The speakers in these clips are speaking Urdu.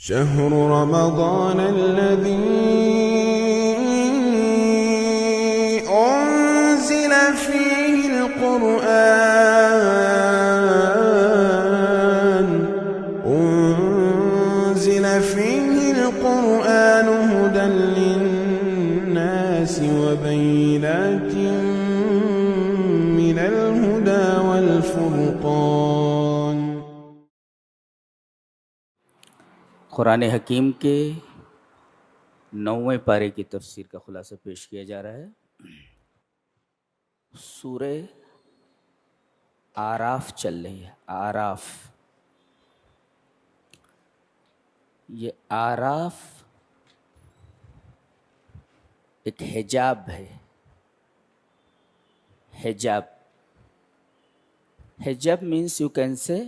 شهر رمضان الذي أنزل فيه القرآن هدى للناس وبينات من الهدى والفرقان۔ قرآن حکیم کے 9ویں پارے کی تفسیر کا خلاصہ پیش کیا جا رہا ہے۔ سورہ آراف چل رہی ہے۔ آراف، یہ آراف ایک حجاب ہے۔ حجاب، حجاب means you can say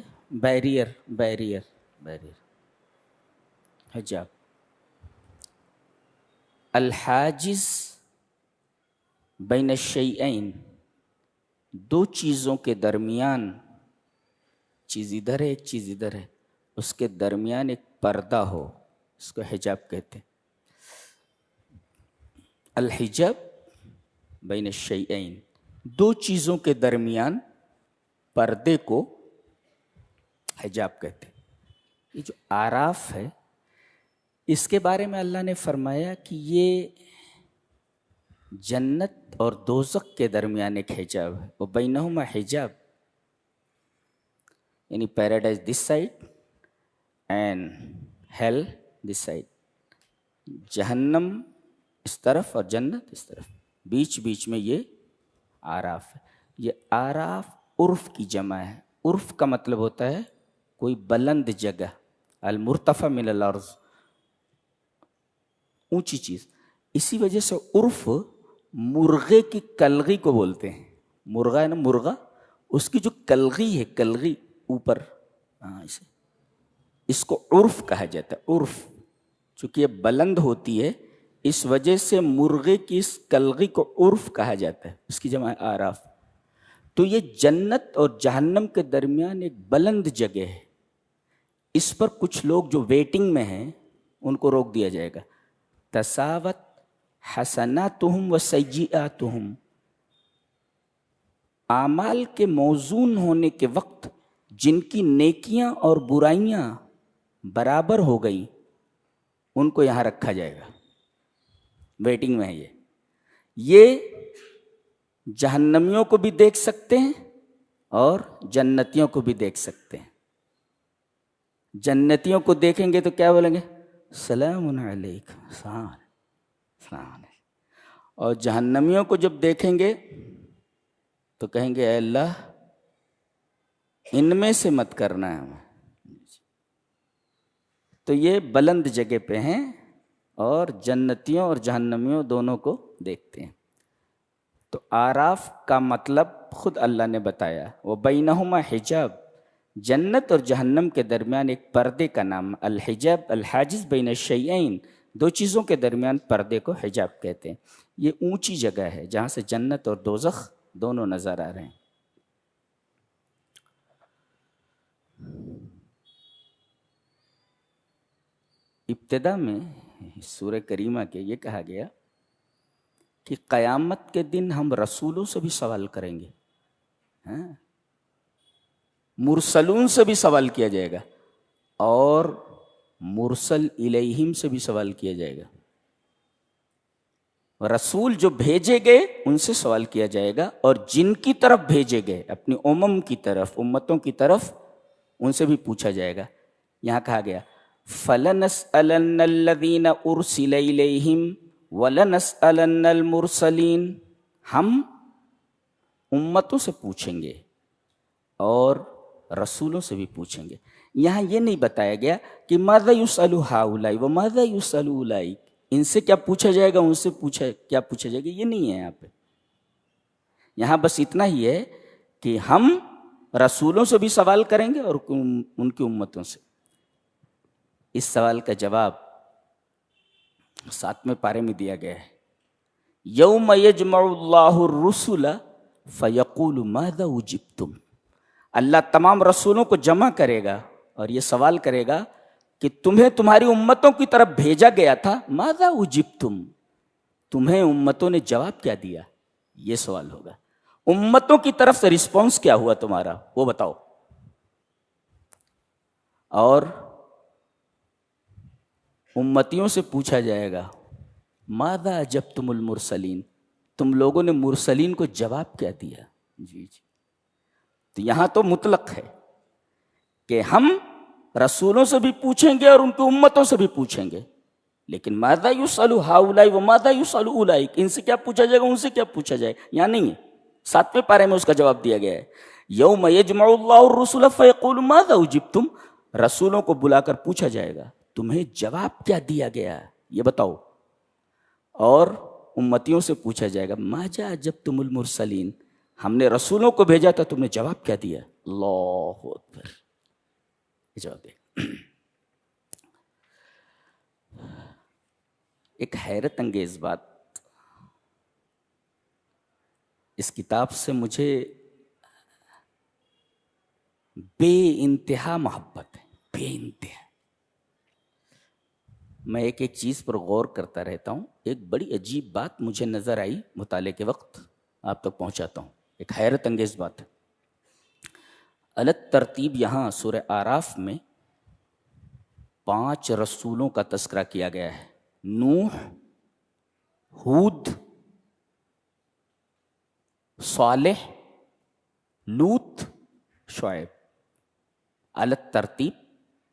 barrier حجاب۔ الحاجز بین الشیئین، دو چیزوں کے درمیان، چیز ادھر ہے ایک چیز ادھر ہے، اس کے درمیان ایک پردہ ہو، اس کو حجاب کہتے ہیں۔ الحجاب بین الشیئین، دو چیزوں کے درمیان پردے کو حجاب کہتے ہیں۔ یہ جو آراف ہے، اس کے بارے میں اللہ نے فرمایا کہ یہ جنت اور دوزخ کے درمیان ایک حجاب ہے، وہ بینہما حجاب، یعنی paradise this side and hell this side, جہنم اس طرف اور جنت اس طرف، بیچ میں یہ آراف ہے۔ یہ آراف عرف کی جمع ہے۔ عرف کا مطلب ہوتا ہے کوئی بلند جگہ، المرتفع من الارض، اونچی چیز۔ اسی وجہ سے عرف مرغے کی کلغی کو بولتے ہیں۔ مرغا ہے نا، مرغا، اس کی جو کلغی ہے، کلغی اوپر، اس کو عرف کہا جاتا ہے۔ عرف چونکہ یہ بلند ہوتی ہے، اس وجہ سے مرغے کی اس کلغی کو عرف کہا جاتا ہے، اس کی جمع ہے آراف۔ تو یہ جنت اور جہنم کے درمیان ایک بلند جگہ ہے۔ اس پر کچھ لوگ جو ویٹنگ میں ہیں ان کو روک دیا جائے گا۔ تساوت حسناتہم و سیئاتہم، اعمال کے موزون ہونے کے وقت جن کی نیکیاں اور برائیاں برابر ہو گئیں ان کو یہاں رکھا جائے گا۔ ویٹنگ میں ہے یہ جہنمیوں کو بھی دیکھ سکتے ہیں اور جنتیوں کو بھی دیکھ سکتے ہیں۔ جنتیوں کو دیکھیں گے تو کیا بولیں گے؟ سلام علیکم، سلام علیکم۔ اور جہنمیوں کو جب دیکھیں گے تو کہیں گے اے اللہ ان میں سے مت کرنا ہے ہمیں۔ تو یہ بلند جگہ پہ ہیں اور جنتیوں اور جہنمیوں دونوں کو دیکھتے ہیں۔ تو آراف کا مطلب خود اللہ نے بتایا، وہ بینہما حجاب، جنت اور جہنم کے درمیان ایک پردے کا نام الحجاب، الحاجز بین الشیئین، دو چیزوں کے درمیان پردے کو حجاب کہتے ہیں۔ یہ اونچی جگہ ہے جہاں سے جنت اور دوزخ دونوں نظر آ رہے ہیں۔ ابتدا میں سورہ کریمہ کے یہ کہا گیا کہ قیامت کے دن ہم رسولوں سے بھی سوال کریں گے، مرسلون سے بھی سوال کیا جائے گا اور مرسل الیہم سے بھی سوال کیا جائے گا۔ رسول جو بھیجے گئے ان سے سوال کیا جائے گا، اور جن کی طرف بھیجے گئے اپنی کی طرف، امتوں کی طرف، ان سے بھی پوچھا جائے گا۔ یہاں کہا گیا فَلَنَسْأَلَنَّ الَّذِينَ أُرْسِلَ إِلَيْهِمْ وَلَنَسْأَلَنَّ الْمُرْسَلِينَ، ہم امتوں سے پوچھیں گے اور رسولوں سے بھی پوچھیں گے۔ یہاں یہ نہیں بتایا گیا کہ ماذا يسأل هؤلاء وماذا يسأل أولئك، ان سے کیا پوچھا جائے گا، ان سے کیا پوچھا جائے گا، یہ نہیں ہے یہاں پہ۔ یہاں بس اتنا ہی ہے کہ ہم رسولوں سے بھی سوال کریں گے اور ان کی امتوں سے۔ اس سوال کا جواب 7ویں پارے میں دیا گیا ہے، یوم یجمع اللہ الرسل فیقول ماذا اجبتم، اللہ تمام رسولوں کو جمع کرے گا اور یہ سوال کرے گا کہ کہ تمہیں تمہاری امتوں کی طرف بھیجا گیا تھا، ماذا اجبتم، تمہیں امتوں نے جواب کیا دیا؟ یہ سوال ہوگا، امتوں کی طرف سے رسپانس کیا ہوا تمہارا، وہ بتاؤ۔ اور امتیوں سے پوچھا جائے گا، ماذا اجبتم المرسلین، تم لوگوں نے مرسلین کو جواب کیا دیا؟ جی جی، تو یہاں تو مطلق ہے کہ ہم رسولوں سے بھی پوچھیں گے اور ان کی امتوں سے بھی پوچھیں گے، لیکن ماذا یسأل ہؤلاء وماذا یسأل اولئک، ان سے کیا پوچھا جائے گا، ان سے کیا پوچھا جائے گا، یہاں نہیں ہے۔ 7ویں پارے میں اس کا جواب دیا گیا ہے، یوم یجمع اللہ الرسل فیقول ماذا اجبتم، رسولوں کو بلا کر پوچھا جائے گا تمہیں جواب کیا دیا گیا، یہ بتاؤ۔ اور امتیوں سے پوچھا جائے گا، ماذا اجبتم المرسلین، ہم نے رسولوں کو بھیجا تھا، تم نے جواب کیا دیا؟ اللہ اکبر، جواب دے۔ ایک حیرت انگیز بات، اس کتاب سے مجھے بے انتہا محبت ہے، بے انتہا۔ میں ایک ایک چیز پر غور کرتا رہتا ہوں، ایک بڑی عجیب بات مجھے نظر آئی مطالعے کے وقت، آپ تک پہنچاتا ہوں، ایک حیرت انگیز بات ہے۔ الگ ترتیب یہاں سورہ اعراف میں 5 رسولوں کا تذکرہ کیا گیا ہے، نوح، ہود، صالح، لوط، شعیب، الگ ترتیب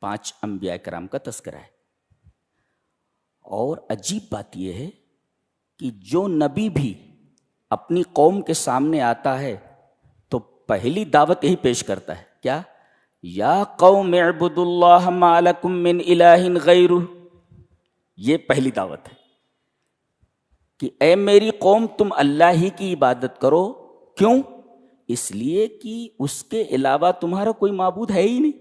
5 انبیاء کرام کا تذکرہ ہے۔ اور عجیب بات یہ ہے کہ جو نبی بھی اپنی قوم کے سامنے آتا ہے تو پہلی دعوت یہی پیش کرتا ہے، کیا؟ یا قوم اعبدوا اللہ ما لکم من الہ غیرہ، یہ پہلی دعوت ہے کہ اے میری قوم تم اللہ ہی کی عبادت کرو، کیوں؟ اس لیے کہ اس کے علاوہ تمہارا کوئی معبود ہے ہی نہیں۔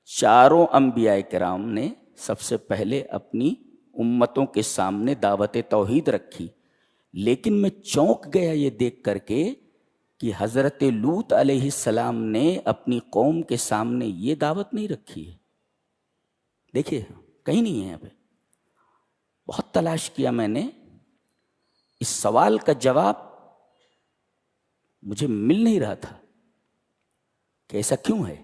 چاروں انبیاء کرام نے سب سے پہلے اپنی امتوں کے سامنے دعوت توحید رکھی، لیکن میں چونک گیا یہ دیکھ کر کے کہ حضرت لوط علیہ السلام نے اپنی قوم کے سامنے یہ دعوت نہیں رکھی ہے۔ دیکھیے کہیں نہیں ہے یہاں پہ، بہت تلاش کیا میں نے، اس سوال کا جواب مجھے مل نہیں رہا تھا کہ ایسا کیوں ہے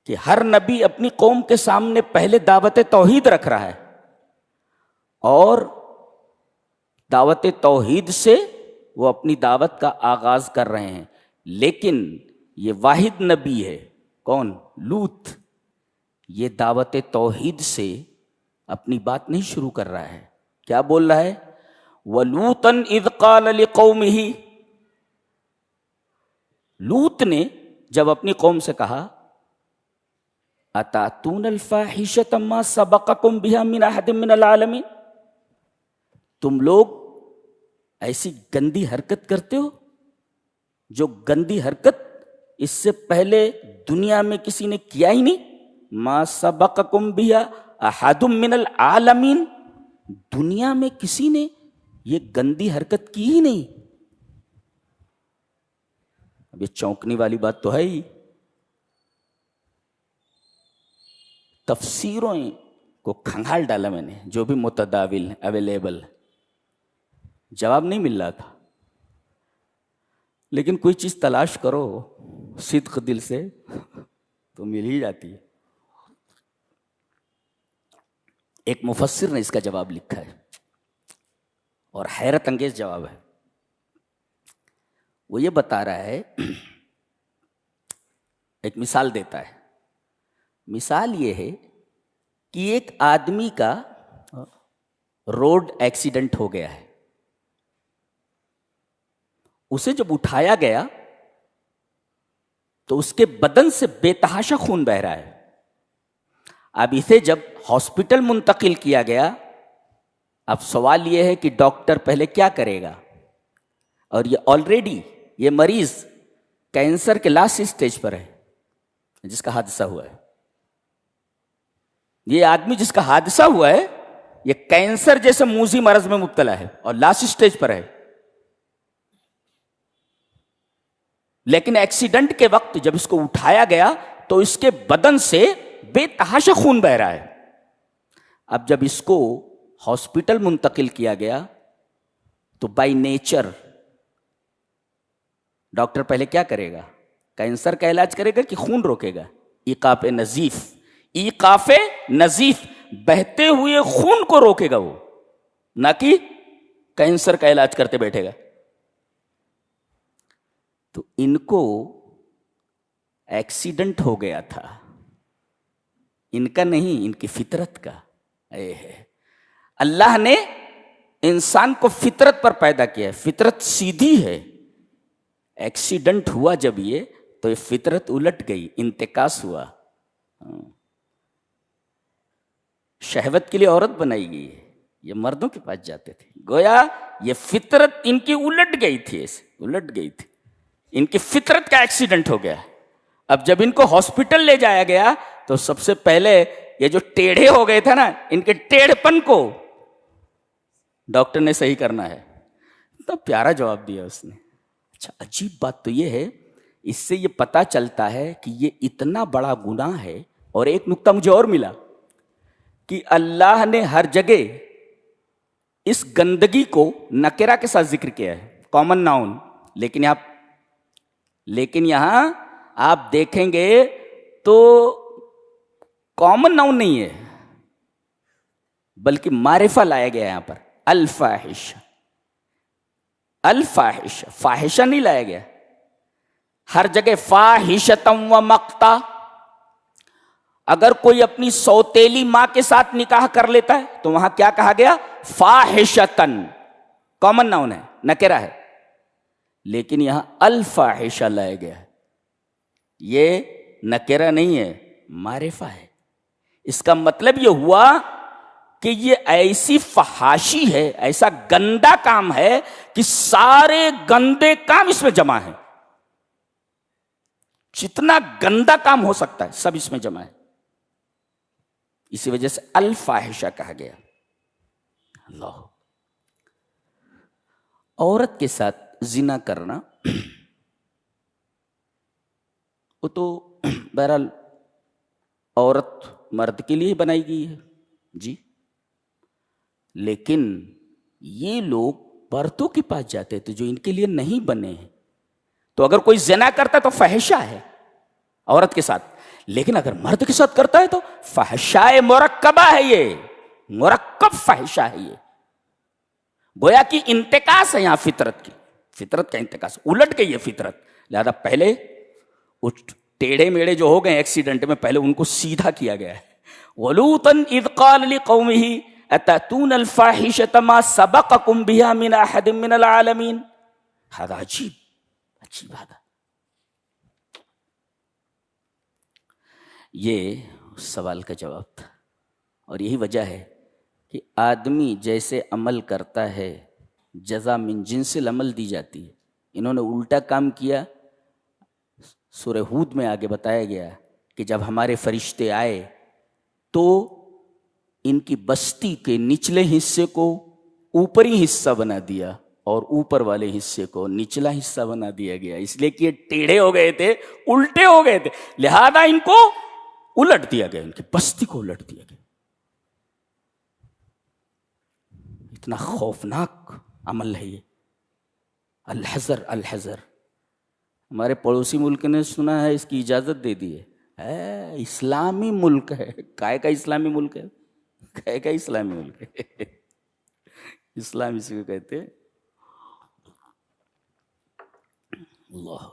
کہ ہر نبی اپنی قوم کے سامنے پہلے دعوت توحید رکھ رہا ہے، اور دعوت توحید سے وہ اپنی دعوت کا آغاز کر رہے ہیں، لیکن یہ واحد نبی ہے، کون؟ لوط، یہ دعوت توحید سے اپنی بات نہیں شروع کر رہا ہے۔ کیا بول رہا ہے؟ وَلُوطًا اِذْ قَالَ لِقَوْمِهِ، لوط نے جب اپنی قوم سے کہا اَتَأْتُونَ الْفَاحِشَةَ مَا سَبَقَكُمْ بِهَا مِنْ أَحَدٍ مِنَ الْعَالَمِينَ، تم لوگ ایسی گندی حرکت کرتے ہو جو گندی حرکت اس سے پہلے دنیا میں کسی نے کیا ہی نہیں۔ ما سبقکم بہا احد من العالمین، دنیا میں کسی نے یہ گندی حرکت کی ہی نہیں۔ اب یہ چونکنے والی بات تو ہے ہی، تفسیروں کو کھنگال ڈالا میں نے، جو بھی متداول اویلیبل، جواب نہیں مل رہا تھا، لیکن کوئی چیز تلاش کرو صدق دل سے تو مل ہی جاتی ہے۔ ایک مفسر نے اس کا جواب لکھا ہے اور حیرت انگیز جواب ہے۔ وہ یہ بتا رہا ہے، ایک مثال دیتا ہے، مثال یہ ہے کہ ایک آدمی کا روڈ ایکسیڈنٹ ہو گیا ہے، اسے جب اٹھایا گیا تو اس کے بدن سے بے تحاشا خون بہہ رہا ہے۔ اب اسے جب ہاسپٹل منتقل کیا گیا، اب سوال یہ ہے کہ ڈاکٹر پہلے کیا کرے گا، اور یہ آلریڈی یہ مریض کینسر کے لاسٹ اسٹیج پر ہے جس کا حادثہ ہوا ہے۔ یہ آدمی جس کا حادثہ ہوا ہے یہ کینسر جیسے موذی مرض میں مبتلا ہے اور لاسٹ اسٹیج پر ہے، لیکن ایکسیڈنٹ کے وقت جب اس کو اٹھایا گیا تو اس کے بدن سے بے تحاشا خون بہ رہا ہے. اب جب اس کو ہاسپٹل منتقل کیا گیا تو بائی نیچر ڈاکٹر پہلے کیا کرے گا؟ کینسر کا علاج کرے گا کہ خون روکے گا؟ ایقاف نزیف. ایقاف نزیف، بہتے ہوئے خون کو روکے گا وہ، نہ کہ کینسر کا علاج کرتے بیٹھے گا. تو ان کو ایکسیڈنٹ ہو گیا تھا، ان کا نہیں، ان کی فطرت کا. اللہ نے انسان کو فطرت پر پیدا کیا ہے، فطرت سیدھی ہے. ایکسیڈنٹ ہوا جب یہ تو یہ فطرت الٹ گئی، انتکاس ہوا. شہوت کے لیے عورت بنائی گئی ہے، یہ مردوں کے پاس جاتے تھے. گویا یہ فطرت ان کی الٹ گئی تھی، ایسے الٹ گئی تھی، ان کی فطرت کا ایکسیڈنٹ ہو گیا. اب جب ان کو ہاسپٹل لے جایا گیا تو سب سے پہلے یہ جو ٹیڑھے ہو گئے تھے نا، ان کے ٹیڑھ پن کو ڈاکٹر نے صحیح کرنا ہے. اتنا پیارا جواب دیا اس نے. اچھا، عجیب بات تو یہ ہے، اس سے یہ پتا چلتا ہے کہ یہ اتنا بڑا گناہ ہے. اور ایک نقطہ مجھے اور ملا کہ اللہ نے ہر جگہ اس گندگی کو نکرہ کے ساتھ ذکر کیا ہے، کامن ناؤن. لیکن یہاں آپ دیکھیں گے تو کامن ناؤن نہیں ہے، بلکہ معرفہ لایا گیا ہے یہاں پر. الفاحش، الفاحش، فاحشہ نہیں لایا گیا. ہر جگہ فاحشۃ و مقتا. اگر کوئی اپنی سوتیلی ماں کے ساتھ نکاح کر لیتا ہے تو وہاں کیا کہا گیا؟ فاحشۃن. کامن ناؤن ہے، نکرہ ہے. لیکن یہاں الفاحشہ لایا گیا ہے. یہ نکرہ نہیں ہے، معرفہ ہے. اس کا مطلب یہ ہوا کہ یہ ایسی فحاشی ہے، ایسا گندا کام ہے کہ سارے گندے کام اس میں جمع ہیں. جتنا گندا کام ہو سکتا ہے سب اس میں جمع ہے. اسی وجہ سے الفاحشہ کہا گیا. اللہ، عورت کے ساتھ زنا کرنا وہ تو بہرحال عورت مرد کے لیے بنائی گئی ہے جی. لیکن یہ لوگ مردوں کے پاس جاتے تھے جو ان کے لیے نہیں بنے ہیں. تو اگر کوئی زنا کرتا تو فحشہ ہے عورت کے ساتھ، لیکن اگر مرد کے ساتھ کرتا ہے تو فحشاء مرکبہ ہے، یہ مرکب فحشہ ہے. یہ گویا کہ انتکاس ہے یہاں فطرت کی، فطرت کا انتکاس، الٹ گئی ہے فطرت. لہذا پہلے ٹیڑھے میڑے جو ہو گئے ایکسیڈنٹ میں، پہلے ان کو سیدھا کیا گیا ہے. وَلُوطًا إِذْ قَالَ لِقَوْمِهِ أَتَأْتُونَ الْفَاحِشَةَ مَا سَبَقَكُمْ بِهَا مِنْ أَحَدٍ مِنَ الْعَالَمِينَ. هذا عجیب بات ہے. یہ سوال کا جواب تھا. اور یہی وجہ ہے کہ آدمی جیسے عمل کرتا ہے جزا من جنس العمل دی جاتی ہے. انہوں نے الٹا کام کیا. سورہ ہود میں آگے بتایا گیا کہ جب ہمارے فرشتے آئے تو ان کی بستی کے نچلے حصے کو اوپری حصہ بنا دیا اور اوپر والے حصے کو نچلا حصہ بنا دیا گیا، اس لیے کہ یہ ٹیڑھے ہو گئے تھے، الٹے ہو گئے تھے، لہذا ان کو الٹ دیا گیا، ان کی بستی کو الٹ دیا گیا. اتنا خوفناک عمل ہے یہ. الحذر الحذر. ہمارے پڑوسی ملک نے سنا ہے اس کی اجازت دے دی ہے. اسلامی ملک ہے. کائے کا اسلامی ملک ہے؟ کائے کا اسلامی ملک ہے؟ اسلام اسی کو کہتے ہیں. اللہ.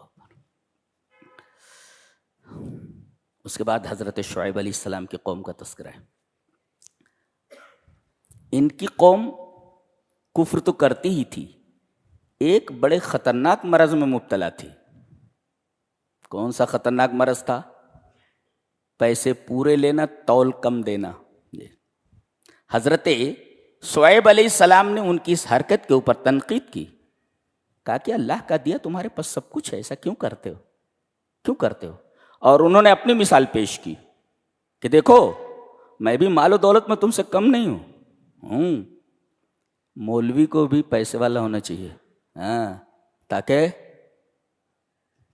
اس کے بعد حضرت شعیب علیہ السلام کی قوم کا تذکرہ ہے. ان کی قوم کفر تو کرتی ہی تھی، ایک بڑے خطرناک مرض میں مبتلا تھی. کون سا خطرناک مرض تھا؟ پیسے پورے لینا، تول کم دینا. حضرت شعیب علیہ السلام نے ان کی اس حرکت کے اوپر تنقید کی. کہا کہ اللہ کا دیا تمہارے پاس سب کچھ ہے، ایسا کیوں کرتے ہو، کیوں کرتے ہو؟ اور انہوں نے اپنی مثال پیش کی کہ دیکھو میں بھی مال و دولت میں تم سے کم نہیں ہوں. مولوی کو بھی پیسے والا ہونا چاہیے، ہاں، تاکہ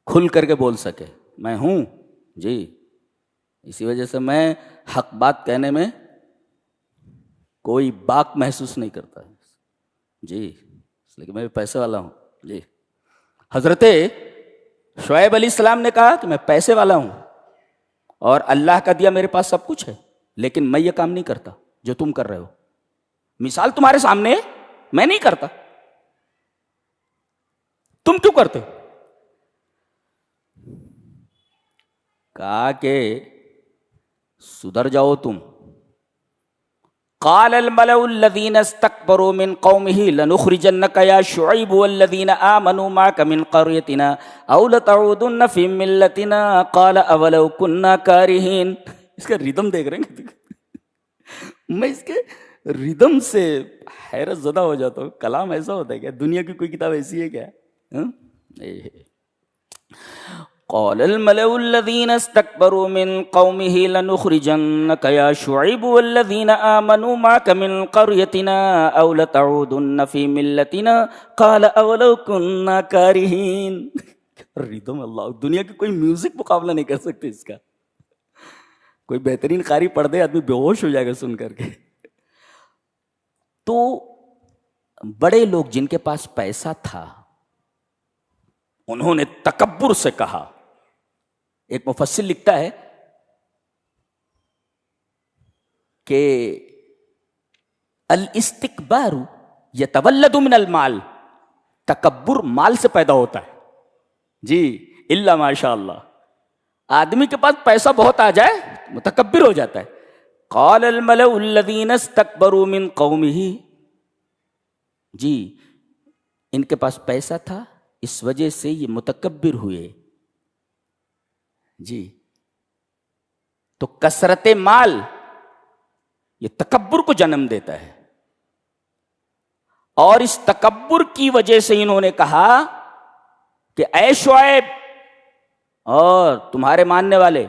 کھل کر کے بول سکے میں ہوں جی. اسی وجہ سے میں حق بات کہنے میں کوئی باک محسوس نہیں کرتا جی، اس لیے کہ میں پیسے والا ہوں جی۔ حضرت شعیب علیہ السلام نے کہا کہ میں پیسے والا ہوں اور اللہ کا دیا میرے پاس سب کچھ ہے، لیکن میں یہ کام نہیں کرتا جو تم کر رہے ہو۔ مثال تمہارے سامنے ہے، میں نہیں کرتا، تم کیوں کرتے ہو؟ کہا کہ سدھر جاؤ تم۔ قال الملأ الذين استكبروا من قومه لنخرجنك يا شعيب والذين آمنوا معك من قريتنا أو لتعودن في ملتنا قال أولو كنا كارهين۔ اس کا ریدم دیکھ رہے ہیں، میں اس کے ریدم سے حیرت زدہ ہو جاتا ہوں۔ کلام ایسا ہوتا ہے کیا؟ دنیا کی کوئی کتاب ایسی ہے کیا؟ قال الملأ الذين استكبروا من قومه لنخرجنك يا شعيب والذين آمنوا معك من قريتنا أو لتعودن في ملتنا قال أولو كنا كارهين۔ ریدم اللہ، دنیا کی کوئی میوزک مقابلہ نہیں کر سکتے اس کا۔ کوئی بہترین قاری پڑھ دے آدمی بے ہوش ہو جائے گا سن کر کے۔ تو بڑے لوگ جن کے پاس پیسہ تھا انہوں نے تکبر سے کہا۔ ایک مفسر لکھتا ہے کہ الاستکبار یتولد من المال، تکبر مال سے پیدا ہوتا ہے جی، الا ماشاء اللہ۔ آدمی کے پاس پیسہ بہت آ جائے متکبر ہو جاتا ہے۔ قال الملأ الذين استكبروا من قومه، جی ان کے پاس پیسہ تھا اس وجہ سے یہ متکبر ہوئے جی۔ تو کثرت مال یہ تکبر کو جنم دیتا ہے، اور اس تکبر کی وجہ سے انہوں نے کہا کہ اے شعیب اور تمہارے ماننے والے،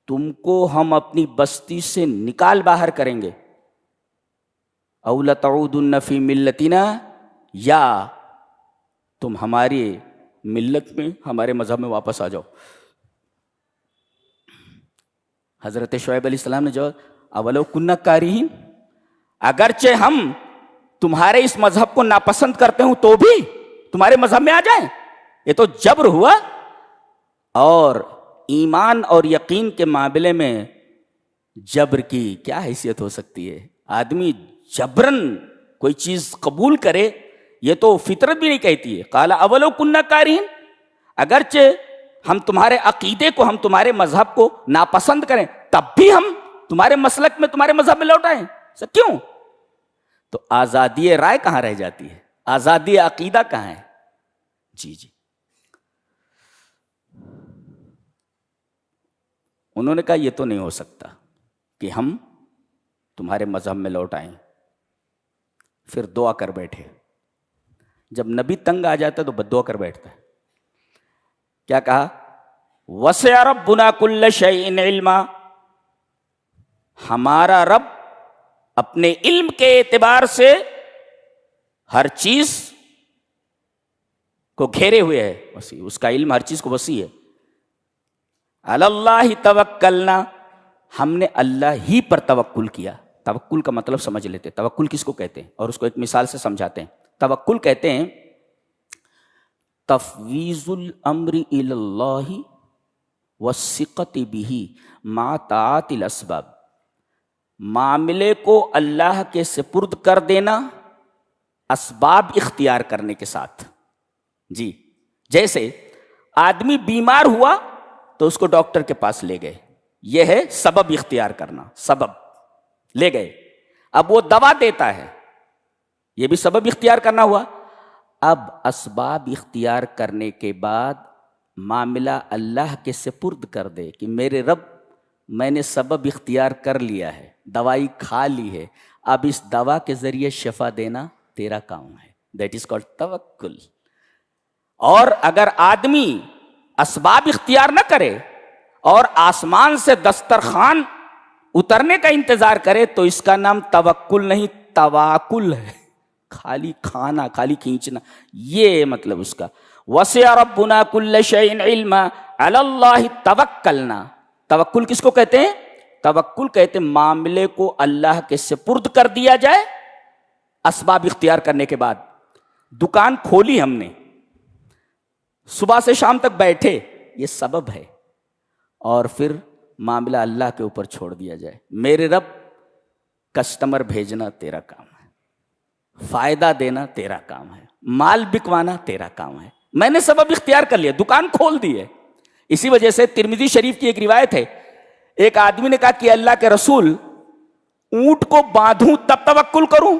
تم کو ہم اپنی بستی سے نکال باہر کریں گے، او لتعودن فی ملتنا، یا تم ہماری ملت میں ہمارے مذہب میں واپس آ جاؤ۔ حضرت شعیب علیہ السلام نے جواب، اولو کننا کارہین، اگرچہ ہم تمہارے اس مذہب کو ناپسند کرتے ہوں تو بھی تمہارے مذہب میں آ جائیں؟ یہ تو جبر ہوا، اور ایمان اور یقین کے معاملے میں جبر کی کیا حیثیت ہو سکتی ہے؟ آدمی جبرن کوئی چیز قبول کرے یہ تو فطرت بھی نہیں کہتی ہے۔ قال اولو کننا کارہین، اگرچہ ہم تمہارے عقیدے کو، ہم تمہارے مذہب کو ناپسند کریں تب بھی ہم تمہارے مسلک میں، تمہارے مذہب میں لوٹ آئیں، کیوں؟ تو آزادی رائے کہاں رہ جاتی ہے؟ آزادی عقیدہ کہاں ہے؟ جی جی۔ انہوں نے کہا یہ تو نہیں ہو سکتا کہ ہم تمہارے مذہب میں لوٹ آئیں۔ پھر دعا کر بیٹھے۔ جب نبی تنگ آ جاتا ہے تو بد دعا کر بیٹھتا ہے۔ کیا کہا؟ وسع ربنا کل شیء علما، ہمارا رب اپنے علم کے اعتبار سے ہر چیز کو گھیرے ہوئے ہے، وسیع، اس کا علم ہر چیز کو وسیع ہے۔ علی اللہ توکلنا، ہم نے اللہ ہی پر توکل کیا۔ توکل کا مطلب سمجھ لیتے، توکل کس کو کہتے ہیں، اور اس کو ایک مثال سے سمجھاتے ہیں۔ توکل کہتے ہیں تفویض الامر الی اللہ والثقۃ بہ مع طاعت الاسباب، معاملے کو اللہ کے سپرد کر دینا اسباب اختیار کرنے کے ساتھ جی۔ جیسے آدمی بیمار ہوا تو اس کو ڈاکٹر کے پاس لے گئے، یہ ہے سبب اختیار کرنا، سبب لے گئے، اب وہ دوا دیتا ہے، یہ بھی سبب اختیار کرنا ہوا۔ اب اسباب اختیار کرنے کے بعد معاملہ اللہ کے سپرد کر دے کہ میرے رب، میں نے سبب اختیار کر لیا ہے، دوائی کھا لی ہے، اب اس دوا کے ذریعے شفا دینا تیرا کام ہے، دیٹ از کالڈ توکل۔ اور اگر آدمی اسباب اختیار نہ کرے اور آسمان سے دسترخوان اترنے کا انتظار کرے تو اس کا نام توکل نہیں، تواکل ہے، خالی کھانا، خالی کھینچنا، یہ مطلب اس کا۔ وسع ربنا کل شیء علما علی اللہ توکلنا، توکل کس کو کہتے ہیں؟ توکل کہتے ہیں معاملے کو اللہ کے سپرد کر دیا جائے اسباب اختیار کرنے کے بعد. دکان کھولی ہم نے, صبح سے شام تک بیٹھے, یہ سبب ہے, اور پھر معاملہ اللہ کے اوپر چھوڑ دیا جائے. میرے رب کسٹمر بھیجنا تیرا کام ہے, فائدہ دینا تیرا کام ہے, مال بکوانا تیرا کام ہے, میں نے سبب اختیار کر لیا, دکان کھول دی ہے. اسی وجہ سے ترمذی شریف کی ایک روایت ہے, ایک آدمی نے کہا کہ اللہ کے رسول اونٹ کو باندھوں تب توکل کروں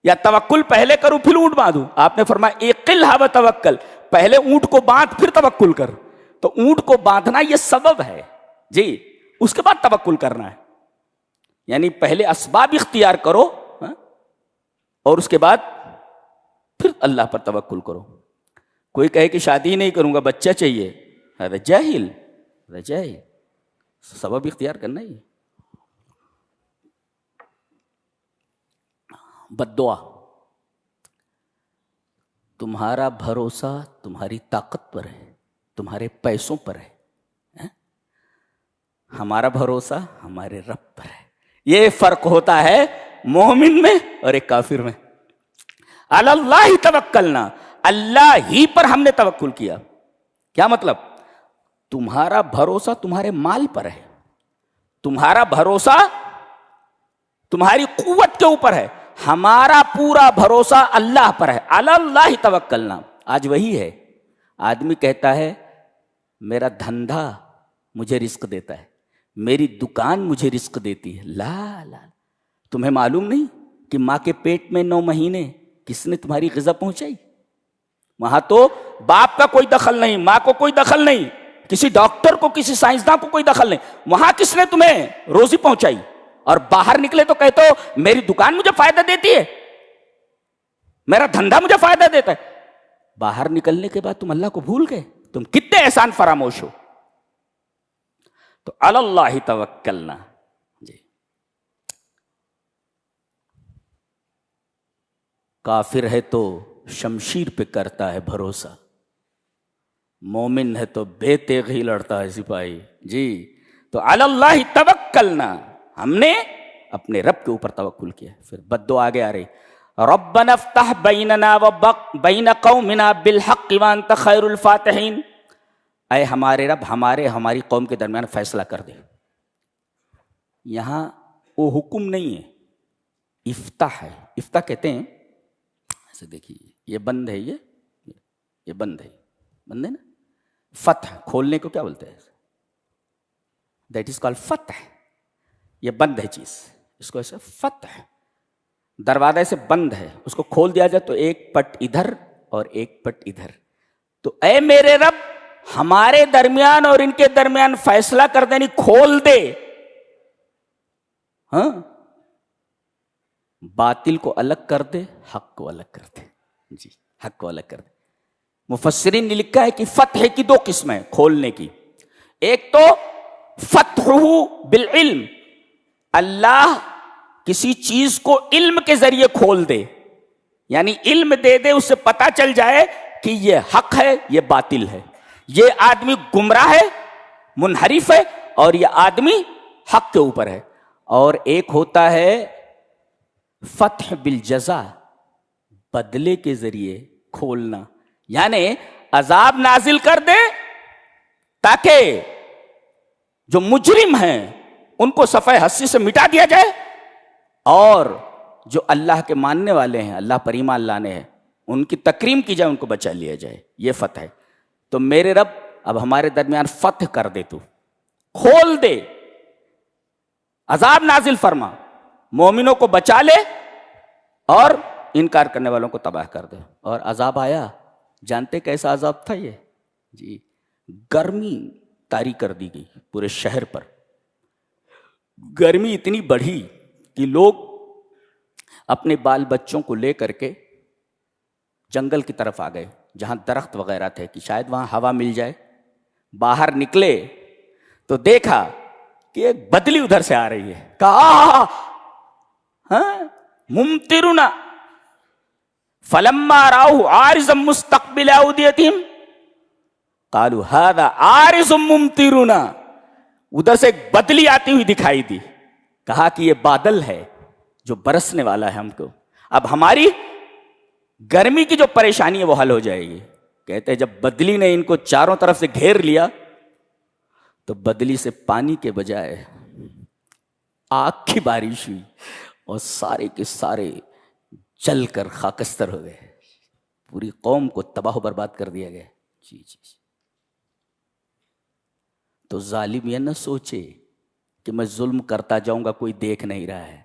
یا توکل پہلے کروں پھر اونٹ باندھوں؟ آپ نے فرمایا اقلھا وتوکل, پہلے اونٹ کو باندھ پھر توکل کر. تو اونٹ کو باندھنا یہ سبب ہے جی, اس کے بعد توکل کرنا ہے. یعنی پہلے اسباب اختیار کرو اور اس کے بعد پھر اللہ پر توکل کرو. کوئی کہے کہ شادی نہیں کروں گا, بچہ چاہیے, ارے جاہل, سبب اختیار کرنا ہی. بد دعا, تمہارا بھروسہ تمہاری طاقت پر ہے, تمہارے پیسوں پر ہے, ہمارا بھروسہ ہمارے رب پر ہے. یہ فرق ہوتا ہے مومن میں اور ایک کافر میں. علی اللہ توکلنا, اللہ ہی پر ہم نے توکل کیا. کیا مطلب؟ تمہارا بھروسہ تمہارے مال پر ہے, تمہارا بھروسہ تمہاری قوت کے اوپر ہے, ہمارا پورا بھروسہ اللہ پر ہے. علی اللہ توکلنا. آج وہی ہے, آدمی کہتا ہے میرا دھندا مجھے رزق دیتا ہے, میری دکان مجھے رزق دیتی ہے. لا لا, تمہیں معلوم نہیں کہ ماں کے پیٹ میں 9 مہینے کس نے تمہاری غذا پہنچائی؟ وہاں تو باپ کا کوئی دخل نہیں, ماں کو کوئی دخل نہیں, کسی ڈاکٹر کو کسی سائنسداں کو کوئی دخل نہیں. وہاں کس نے تمہیں روزی پہنچائی؟ اور باہر نکلے تو کہتے ہو میری دکان مجھے فائدہ دیتی ہے, میرا دھندا مجھے فائدہ دیتا ہے. باہر نکلنے کے بعد تم اللہ کو بھول گئے, تم کتنے احسان فراموش ہو. تو علی اللہ توکلنا جی. کافر ہے تو شمشیر پہ کرتا ہے بھروسہ, مومن ہے تو بے تیغ ہی لڑتا ہے سپاہی جی. تو علی اللہ توکلنا, ہم نے اپنے رب کے اوپر توکل کیا. پھر بد دعا آگے آ رہی, ربنا افتح بیننا وبین قومنا بالحق وانت خیر الفاتحین. اے ہمارے رب ہماری قوم کے درمیان فیصلہ کر دے. یہاں وہ حکم نہیں ہے, افتح ہے. افتح کہتے ہیں ایسے, دیکھیے یہ بند ہے, یہ بند ہے, بند ہے نا. فتح کھولنے کو کیا بولتے ہیں؟ دیٹ از کالڈ فتح. یہ بند ہے چیز, اس کو ایسے فتح. دروازہ سے بند ہے, اس کو کھول دیا جائے تو ایک پٹ ادھر اور ایک پٹ ادھر. تو اے میرے رب ہمارے درمیان اور ان کے درمیان فیصلہ کر دے, نہیں کھول دے. ہاں, باطل کو الگ کر دے, حق کو الگ کر دے جی, حق کو الگ کر دے. مفسرین نے لکھا ہے کہ فتح کی 2 قسمیں کھولنے کی. ایک تو فتح بالعلم, اللہ کسی چیز کو علم کے ذریعے کھول دے, یعنی علم دے دے, اس سے پتا چل جائے کہ یہ حق ہے یہ باطل ہے, یہ آدمی گمراہ ہے منحرف ہے اور یہ آدمی حق کے اوپر ہے. اور ایک ہوتا ہے فتح بالجزا, بدلے کے ذریعے کھولنا, یعنی عذاب نازل کر دے تاکہ جو مجرم ہیں ان کو صفحہ ہستی سے مٹا دیا جائے, اور جو اللہ کے ماننے والے ہیں, اللہ پر ایمان لانے ہیں, ان کی تکریم کی جائے, ان کو بچا لیا جائے. یہ فتح ہے. تو میرے رب اب ہمارے درمیان فتح کر دے, تو کھول دے, عذاب نازل فرما, مومنوں کو بچا لے اور انکار کرنے والوں کو تباہ کر دے. اور عذاب آیا, جانتے کیسا عذاب تھا یہ جی؟ گرمی طاری کر دی گئی پورے شہر پر. گرمی اتنی بڑھی کہ لوگ اپنے بال بچوں کو لے کر کے جنگل کی طرف آ گئے جہاں درخت وغیرہ تھے کہ شاید وہاں ہوا مل جائے. باہر نکلے تو دیکھا کہ ایک بدلی ادھر سے آ رہی ہے. کہا ممطرنا فلما راؤ عارضا مستقبل اودیتہم قالوا هذا عارض ممطرنا. ادھر سے ایک بدلی آتی ہوئی دکھائی دی. کہا کہ یہ بادل ہے جو برسنے والا ہے ہم کو, اب ہماری گرمی کی جو پریشانی ہے وہ حل ہو جائے گی. کہتے ہیں جب بدلی نے ان کو چاروں طرف سے گھیر لیا تو بدلی سے پانی کے بجائے آگ کی بارش ہوئی اور سارے کے سارے جل کر خاکستر ہو گئے. پوری قوم کو تباہ و برباد کر دیا گیا. جی جی. تو ظالم یہ نہ سوچے کہ میں ظلم کرتا جاؤں گا کوئی دیکھ نہیں رہا ہے.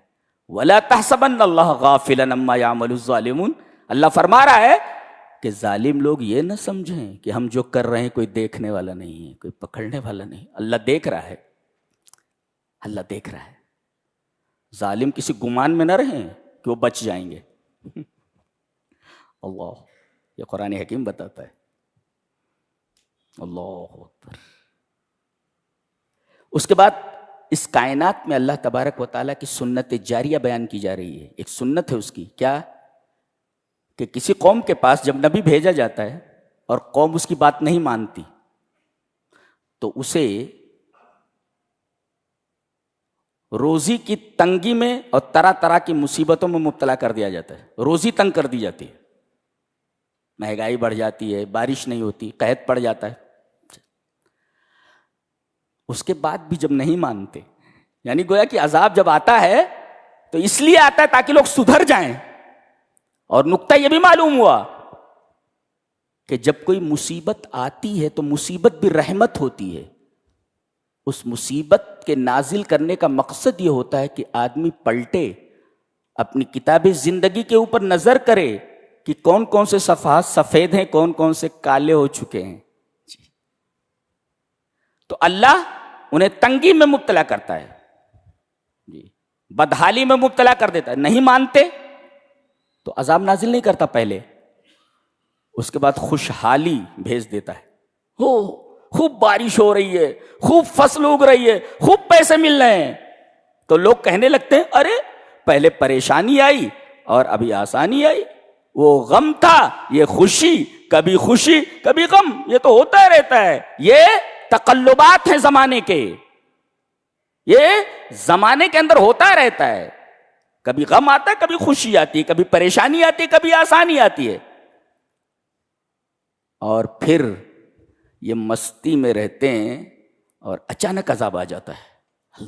وَلَا تَحْسَبَنَّ اللَّهَ غَافِلًا عَمَّا يَعْمَلُ الظَّالِمُونَ. اللہ فرما رہا ہے کہ ظالم لوگ یہ نہ سمجھیں کہ ہم جو کر رہے ہیں کوئی دیکھنے والا نہیں ہے, کوئی پکڑنے والا نہیں. اللہ دیکھ رہا ہے, اللہ دیکھ رہا ہے. ظالم کسی گمان میں نہ رہیں کہ وہ بچ جائیں گے. اللہ, یہ قرآن حکیم بتاتا ہے. اللہ اکبر. اس کے بعد اس کائنات میں اللہ تبارک و تعالیٰ کی سنت جاریہ بیان کی جا رہی ہے. ایک سنت ہے اس کی, کیا کہ کسی قوم کے پاس جب نبی بھیجا جاتا ہے اور قوم اس کی بات نہیں مانتی تو اسے روزی کی تنگی میں اور طرح طرح کی مصیبتوں میں مبتلا کر دیا جاتا ہے. روزی تنگ کر دی جاتی ہے, مہنگائی بڑھ جاتی ہے, بارش نہیں ہوتی, قحط پڑ جاتا ہے. اس کے بعد بھی جب نہیں مانتے, یعنی گویا کہ عذاب جب آتا ہے تو اس لیے آتا ہے تاکہ لوگ سدھر جائیں. اور نقطہ یہ بھی معلوم ہوا کہ جب کوئی مصیبت آتی ہے تو مصیبت بھی رحمت ہوتی ہے. اس مصیبت کے نازل کرنے کا مقصد یہ ہوتا ہے کہ آدمی پلٹے, اپنی کتاب زندگی کے اوپر نظر کرے کہ کون کون سے صفحات سفید ہیں, کون کون سے کالے ہو چکے ہیں. تو اللہ انہیں تنگی میں مبتلا کرتا ہے, جی, بدحالی میں مبتلا کر دیتا ہے. نہیں مانتے تو عذاب نازل نہیں کرتا پہلے, اس کے بعد خوشحالی بھیج دیتا ہے. ہو خوب بارش ہو رہی ہے, خوب فصل اگ رہی ہے, خوب پیسے مل رہے ہیں, تو لوگ کہنے لگتے ہیں ارے پہلے پریشانی آئی اور ابھی آسانی آئی. وہ غم تھا, یہ خوشی, کبھی خوشی کبھی غم, یہ تو ہوتا رہتا ہے. یہ تقلبات ہیں زمانے کے, یہ زمانے کے اندر ہوتا رہتا ہے. کبھی غم آتا ہے, کبھی خوشی آتی ہے, کبھی پریشانی آتی ہے, کبھی آسانی آتی ہے. اور پھر یہ مستی میں رہتے ہیں اور اچانک عذاب آ جاتا ہے.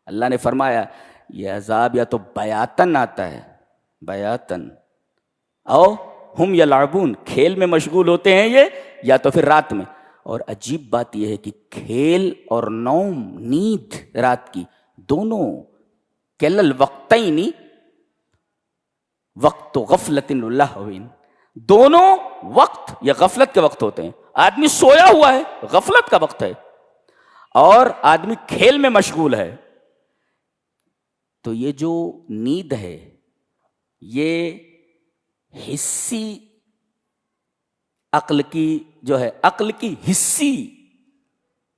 اللہ نے فرمایا یہ عذاب یا تو بیاتن آتا ہے, بیاتن, او ہم یلعبون, کھیل میں مشغول ہوتے ہیں یہ, یا تو پھر رات میں. اور عجیب بات یہ ہے کہ کھیل اور نوم, نیند رات کی, دونوں کلل وقتین وقت غفلت اللہوین, دونوں وقت یہ غفلت کے وقت ہوتے ہیں. آدمی سویا ہوا ہے, غفلت کا وقت ہے, اور آدمی کھیل میں مشغول ہے. تو یہ جو نیند ہے یہ حسی عقل کی جو ہے, عقل کی حسی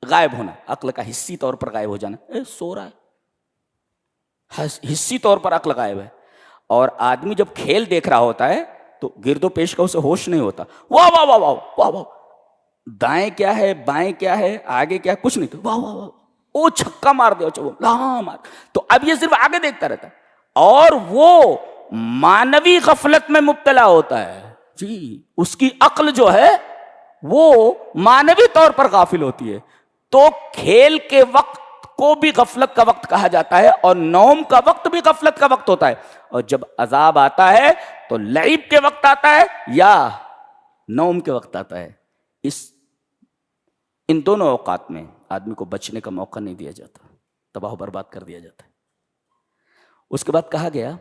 غائب ہونا, عقل کا حسی طور پر غائب ہو جانا. سو رہا ہے, حسی طور پر عقل غائب ہے. اور آدمی جب کھیل دیکھ رہا ہوتا ہے تو گرد و پیش کا اسے ہوش نہیں ہوتا. واہ واہ واہ واہ واہ واہ, دائیں کیا ہے, بائیں کیا ہے, آگے کیا ہے, کچھ نہیں. واہ واہ واہ, او چھکا مار دے, مار. تو اب یہ صرف آگے دیکھتا رہتا ہے, اور وہ مانوی غفلت میں مبتلا ہوتا ہے. جی, اس کی عقل جو ہے وہ مانوی طور پر غافل ہوتی ہے. تو کھیل کے وقت کو بھی غفلت کا وقت کہا جاتا ہے, اور نوم کا وقت بھی غفلت کا وقت ہوتا ہے. اور جب عذاب آتا ہے تو لعب کے وقت آتا ہے یا نوم کے وقت آتا ہے. ان دونوں اوقات میں آدمی کو بچنے کا موقع نہیں دیا جاتا, تباہ و برباد کر دیا جاتا ہے. اس کے بعد کہا گیا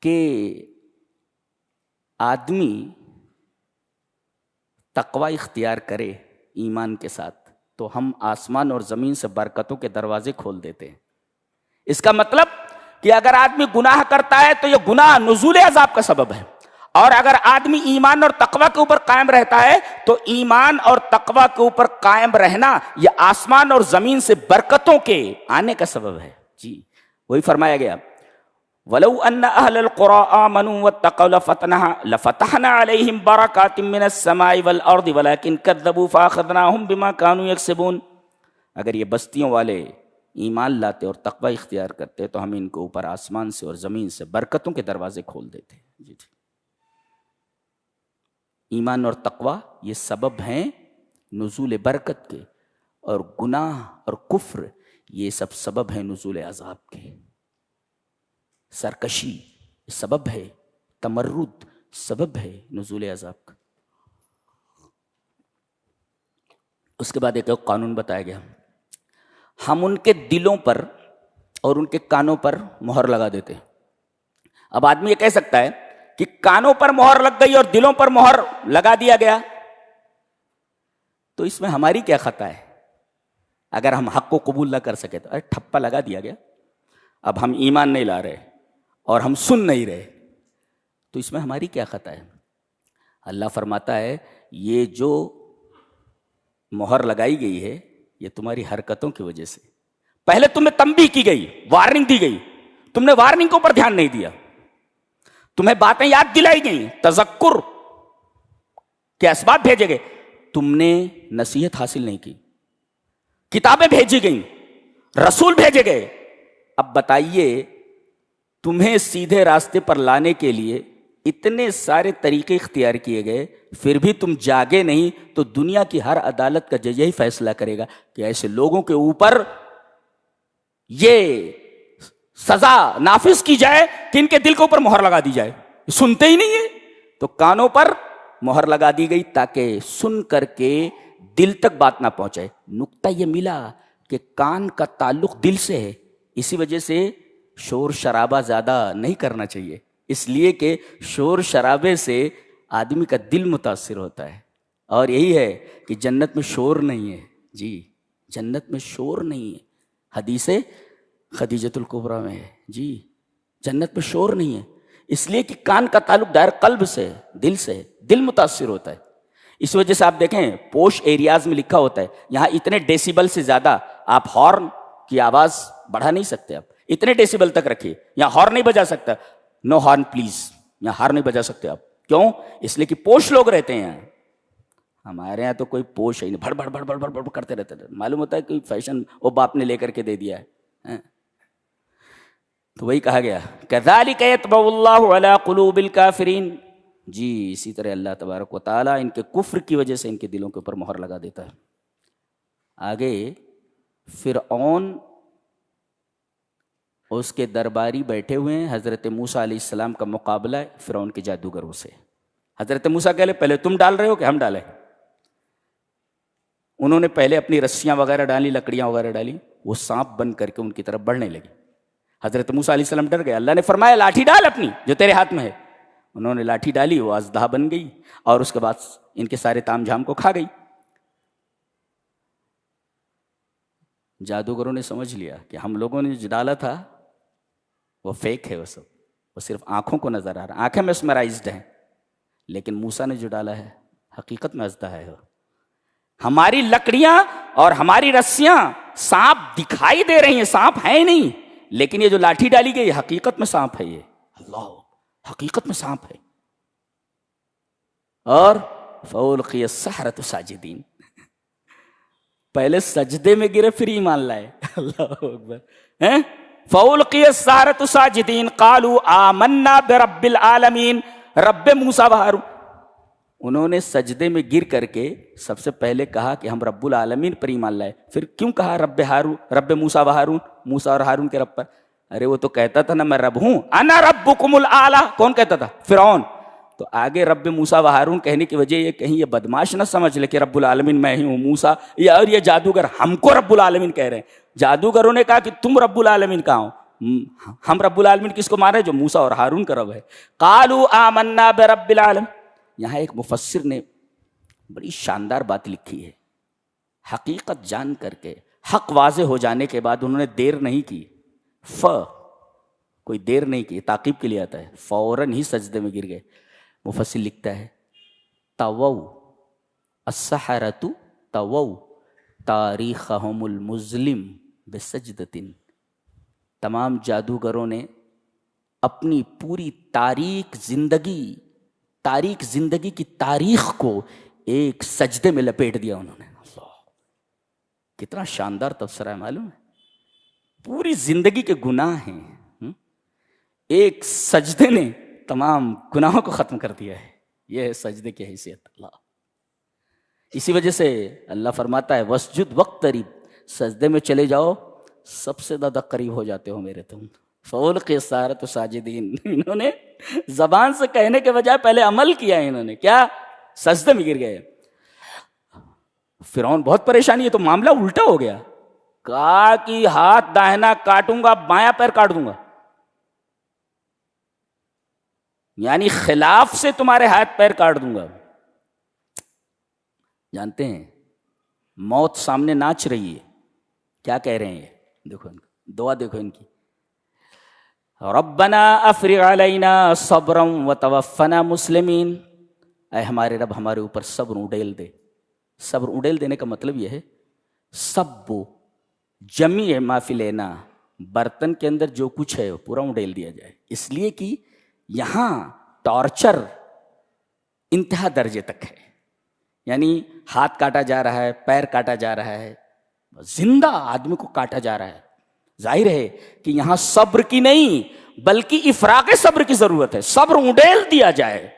کہ آدمی تقوی اختیار کرے ایمان کے ساتھ تو ہم آسمان اور زمین سے برکتوں کے دروازے کھول دیتے ہیں. اس کا مطلب کہ اگر آدمی گناہ کرتا ہے تو یہ گناہ نزول عذاب کا سبب ہے, اور اگر آدمی ایمان اور تقوی کے اوپر قائم رہتا ہے تو ایمان اور تقوی کے اوپر قائم رہنا یہ آسمان اور زمین سے برکتوں کے آنے کا سبب ہے. جی, وہی فرمایا گیا وَلَوْ أَنَّ أَهْلَ الْقُرَىٰ آمَنُوا وَاتَّقَوْا لَفَتَحْنَا عَلَيْهِمْ بَرَكَاتٍ مِّنَ السَّمَاءِ وَالْأَرْضِ وَلَٰكِن كَذَّبُوا فَأَخَذْنَاهُمْ بِمَا كَانُوا يَكْسِبُونَ. اگر یہ بستیوں والے ایمان لاتے اور تقوی اختیار کرتے تو ہم ان کے اوپر آسمان سے اور زمین سے برکتوں کے دروازے کھول دیتے. جی جی. ایمان اور تقوی یہ سبب ہیں نزول برکت کے، اور گناہ اور کفر یہ سب سبب ہیں نزول عذاب کے. سرکشی سبب ہے، تمرد سبب ہے نزول عذاب کا. اس کے بعد ایک قانون بتایا گیا، ہم ان کے دلوں پر اور ان کے کانوں پر مہر لگا دیتے. اب آدمی یہ کہہ سکتا ہے کہ کانوں پر مہر لگ گئی اور دلوں پر مہر لگا دیا گیا، تو اس میں ہماری کیا خطا ہے؟ اگر ہم حق کو قبول نہ کر سکے تو ارے ٹھپا لگا دیا گیا، اب ہم ایمان نہیں لا رہے اور ہم سن نہیں رہے، تو اس میں ہماری کیا خطا ہے؟ اللہ فرماتا ہے یہ جو مہر لگائی گئی ہے یہ تمہاری حرکتوں کی وجہ سے. پہلے تمہیں تنبیہ کی گئی، وارننگ دی گئی، تم نے وارننگ کے اوپر دھیان نہیں دیا، تمہیں باتیں یاد دلائی گئیں، تذکر کے اسباب بھیجے گئے، تم نے نصیحت حاصل نہیں کی، کتابیں بھیجی گئیں، رسول بھیجے گئے. اب بتائیے تمہیں سیدھے راستے پر لانے کے لیے اتنے سارے طریقے اختیار کیے گئے، پھر بھی تم جاگے نہیں، تو دنیا کی ہر عدالت کا جج یہی فیصلہ کرے گا کہ ایسے لوگوں کے اوپر یہ سزا نافذ کی جائے کہ ان کے دل کے اوپر مہر لگا دی جائے. سنتے ہی نہیں ہے، تو کانوں پر مہر لگا دی گئی تاکہ سن کر کے دل تک بات نہ پہنچے. نقطہ یہ ملا کہ کان کا تعلق دل سے ہے، اسی وجہ سے شور شرابہ زیادہ نہیں کرنا چاہیے، اس لیے کہ شور شرابے سے آدمی کا دل متاثر ہوتا ہے. اور یہی ہے کہ جنت میں شور نہیں ہے. جی جنت میں شور نہیں ہے، حدیث خدیجۃ الکبریٰ میں ہے. جی جنت میں شور نہیں ہے، اس لیے کہ کان کا تعلق دائر قلب سے، دل سے، دل متاثر ہوتا ہے. اس وجہ سے آپ دیکھیں پوش ایریاز میں لکھا ہوتا ہے یہاں اتنے ڈیسیبل سے زیادہ آپ ہارن کی آواز بڑھا نہیں سکتے، آپ اتنے ڈیسیبل تک رکھیے، یہاں ہارن نہیں بجا سکتا، نو ہارن پلیز، یہاں ہارن نہیں بجا سکتے آپ. کیوں؟ اس لیے کہ پوش لوگ رہتے ہیں. ہمارے یہاں تو کوئی پوش ہے نہیں، بھڑ بھڑ بھڑ بھڑ بھڑ کرتے رہتے، معلوم ہوتا ہے کہ فیشن وہ باپ نے لے کر کے دے دیا ہے. تو وہی کہا گیا کذالک یطبع اللہ علی قلوب الکافرین. جی اسی طرح اللہ تبارک و تعالیٰ ان کے کفر کی وجہ سے ان کے دلوں کے اوپر مہر لگا دیتا ہے. آگے فرعون اس کے درباری بیٹھے ہوئے ہیں، حضرت موسیٰ علیہ السلام کا مقابلہ ہے فرعون کے جادوگروں سے. حضرت موسیٰ کہہ لے پہلے تم ڈال رہے ہو کہ ہم ڈالیں؟ انہوں نے پہلے اپنی رسیاں وغیرہ ڈالی، لکڑیاں وغیرہ ڈالی، وہ سانپ بن کر کے ان کی طرف بڑھنے لگی. حضرت موسیٰ علیہ السلام ڈر گئے، اللہ نے فرمایا لاٹھی ڈال اپنی جو تیرے ہاتھ میں ہے. انہوں نے لاٹھی ڈالی، وہ اژدہا بن گئی اور اس کے بعد ان کے سارے تام جھام کو کھا گئی. جادوگروں نے سمجھ لیا کہ ہم لوگوں نے جو ڈالا تھا وہ فیک ہے، وہ سب وہ صرف آنکھوں کو نظر آ رہا، آنکھیں میسمرائزڈ ہیں، لیکن موسیٰ نے جو ڈالا ہے حقیقت میں اژدہا ہے. ہماری لکڑیاں اور ہماری رسیاں سانپ دکھائی دے رہی ہیں، سانپ ہے نہیں، لیکن یہ جو لاٹھی ڈالی گئی حقیقت میں سانپ ہے. یہ اللہ حقیقت میں سانپ ہے. اور فَأُلْقِيَ السَّحَرَةُ ساجدین، پہلے سجدے میں گرے پھر ایمان لائے. اللہ اکبر. فَأُلْقِيَ السَّحَرَةُ ساجدین قَالُوا آمَنَّا بِرَبِّ الْعَالَمِينَ. رب موسیٰ و ہارون، انہوں نے سجدے میں گر کر کے سب سے پہلے کہا کہ ہم رب العالمین پر ایمان لائے. پھر کیوں کہا رب موسیٰ و ہارون، موسیٰ اور ہارون کے رب پر؟ ارے وہ تو کہتا تھا نا میں رب ہوں، انا ربکم الاعلی. کون کہتا تھا؟ فرعون. تو آگے رب موسیٰ و ہارون کہنے کی وجہ یہ کہیں یہ بدماش نہ سمجھ لے کہ رب العالمین میں ہی ہوں موسیٰ، اور یہ جادوگر ہم کو رب العالمین کہہ رہے ہیں. جادوگروں نے کہا کہ تم رب العالمین کہاں ہو؟ ہم رب العالمین کس کو مان رہے ہیں؟ جو موسیٰ اور ہارون کا رب ہے. قالوا آمنا برب العالمین. یہاں ایک مفسر نے بڑی شاندار بات لکھی ہے. حقیقت جان کر کے حق واضح ہو جانے کے بعد انہوں نے دیر نہیں کی، کوئی دیر نہیں کی، تعقیب کے لیے آتا ہے، فوراً ہی سجدے میں گر گئے. مفسر لکھتا ہے طووا السحرۃ طووا تاریخہم المظلم بسجدۃ. تمام جادوگروں نے اپنی پوری تاریخ زندگی کی تاریخ کو ایک سجدے میں لپیٹ دیا. انہوں نے اللہ کتنا شاندار تبصرہ ہے معلوم ہے. پوری زندگی کے گناہ ہیں، ایک سجدے نے تمام گناہوں کو ختم کر دیا ہے. یہ ہے سجدے کی حیثیت. اللہ اسی وجہ سے اللہ فرماتا ہے وسجد وقترب، سجدے میں چلے جاؤ، سب سے زیادہ قریب ہو جاتے ہو میرے تم. فَأُلْقِيَ السَّحَرَةُ ساجدین. انہوں نے زبان سے کہنے کے بجائے پہلے عمل کیا ہے. انہوں نے کیا؟ سجدے میں گر گئے. فرعون بہت پریشانی ہے، تو معاملہ الٹا ہو گیا. کہا کہ ہاتھ داہنا کاٹوں گا، بایاں پیر کاٹ دوں گا. یعنی خلاف سے تمہارے ہاتھ پیر کاٹ دوں گا. جانتے ہیں موت سامنے ناچ رہی ہے، کیا کہہ رہے ہیں؟ دیکھو دعا دیکھو ان کی. ربنا افرغ علینا صبرا وتوفنا مسلمین. اے ہمارے رب ہمارے اوپر صبر اڈیل دے. صبر اڈیل دینے کا مطلب یہ ہے سب جمیع ما فی لینا، برتن کے اندر جو کچھ ہے وہ پورا اڈیل دیا جائے. اس لیے کہ یہاں ٹارچر انتہا درجے تک ہے. یعنی ہاتھ کاٹا جا رہا ہے، پیر کاٹا جا رہا ہے، زندہ آدمی کو کاٹا جا رہا ہے. ظاہر ہے کہ یہاں صبر کی نہیں بلکہ افراغ صبر کی ضرورت ہے. صبر اڈیل دیا جائے.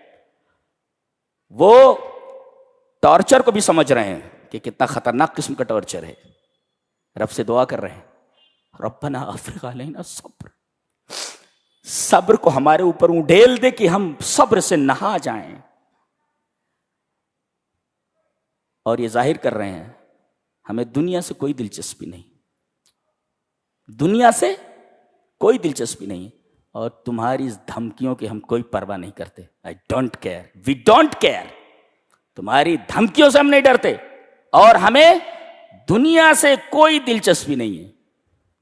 وہ ٹارچر کو بھی سمجھ رہے ہیں کہ کتنا خطرناک قسم کا ٹارچر ہے. رب سے دعا کر رہے ہیں ربنا افرغ علینا صبر، صبر کو ہمارے اوپر اڈیل دے کہ ہم صبر سے نہا جائیں. اور یہ ظاہر کر رہے ہیں ہمیں دنیا سے کوئی دلچسپی نہیں، دنیا سے کوئی دلچسپی نہیں، اور تمہاری اس دھمکیوں کی ہم کوئی پرواہ نہیں کرتے. I don't care, we don't care. تمہاری دھمکیوں سے ہم نہیں ڈرتے، اور ہمیں دنیا سے کوئی دلچسپی نہیں ہے.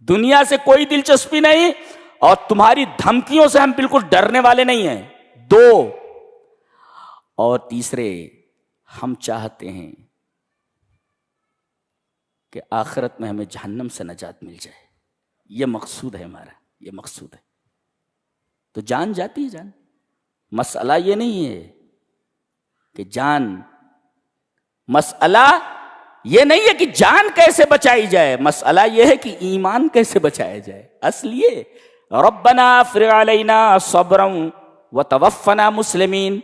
دنیا سے کوئی دلچسپی نہیں، اور تمہاری دھمکیوں سے ہم بالکل ڈرنے والے نہیں ہیں. دو، اور تیسرے ہم چاہتے ہیں کہ آخرت میں ہمیں جہنم سے نجات مل جائے. یہ مقصود ہے ہمارا، یہ مقصود ہے. تو جان جاتی ہے جان. مسئلہ یہ نہیں ہے کہ جان، مسئلہ یہ نہیں ہے کہ جان کیسے بچائی جائے، مسئلہ یہ ہے کہ ایمان کیسے بچایا جائے. اصل یہ ربنا افرغ علینا صبرا وتوفنا مسلمین.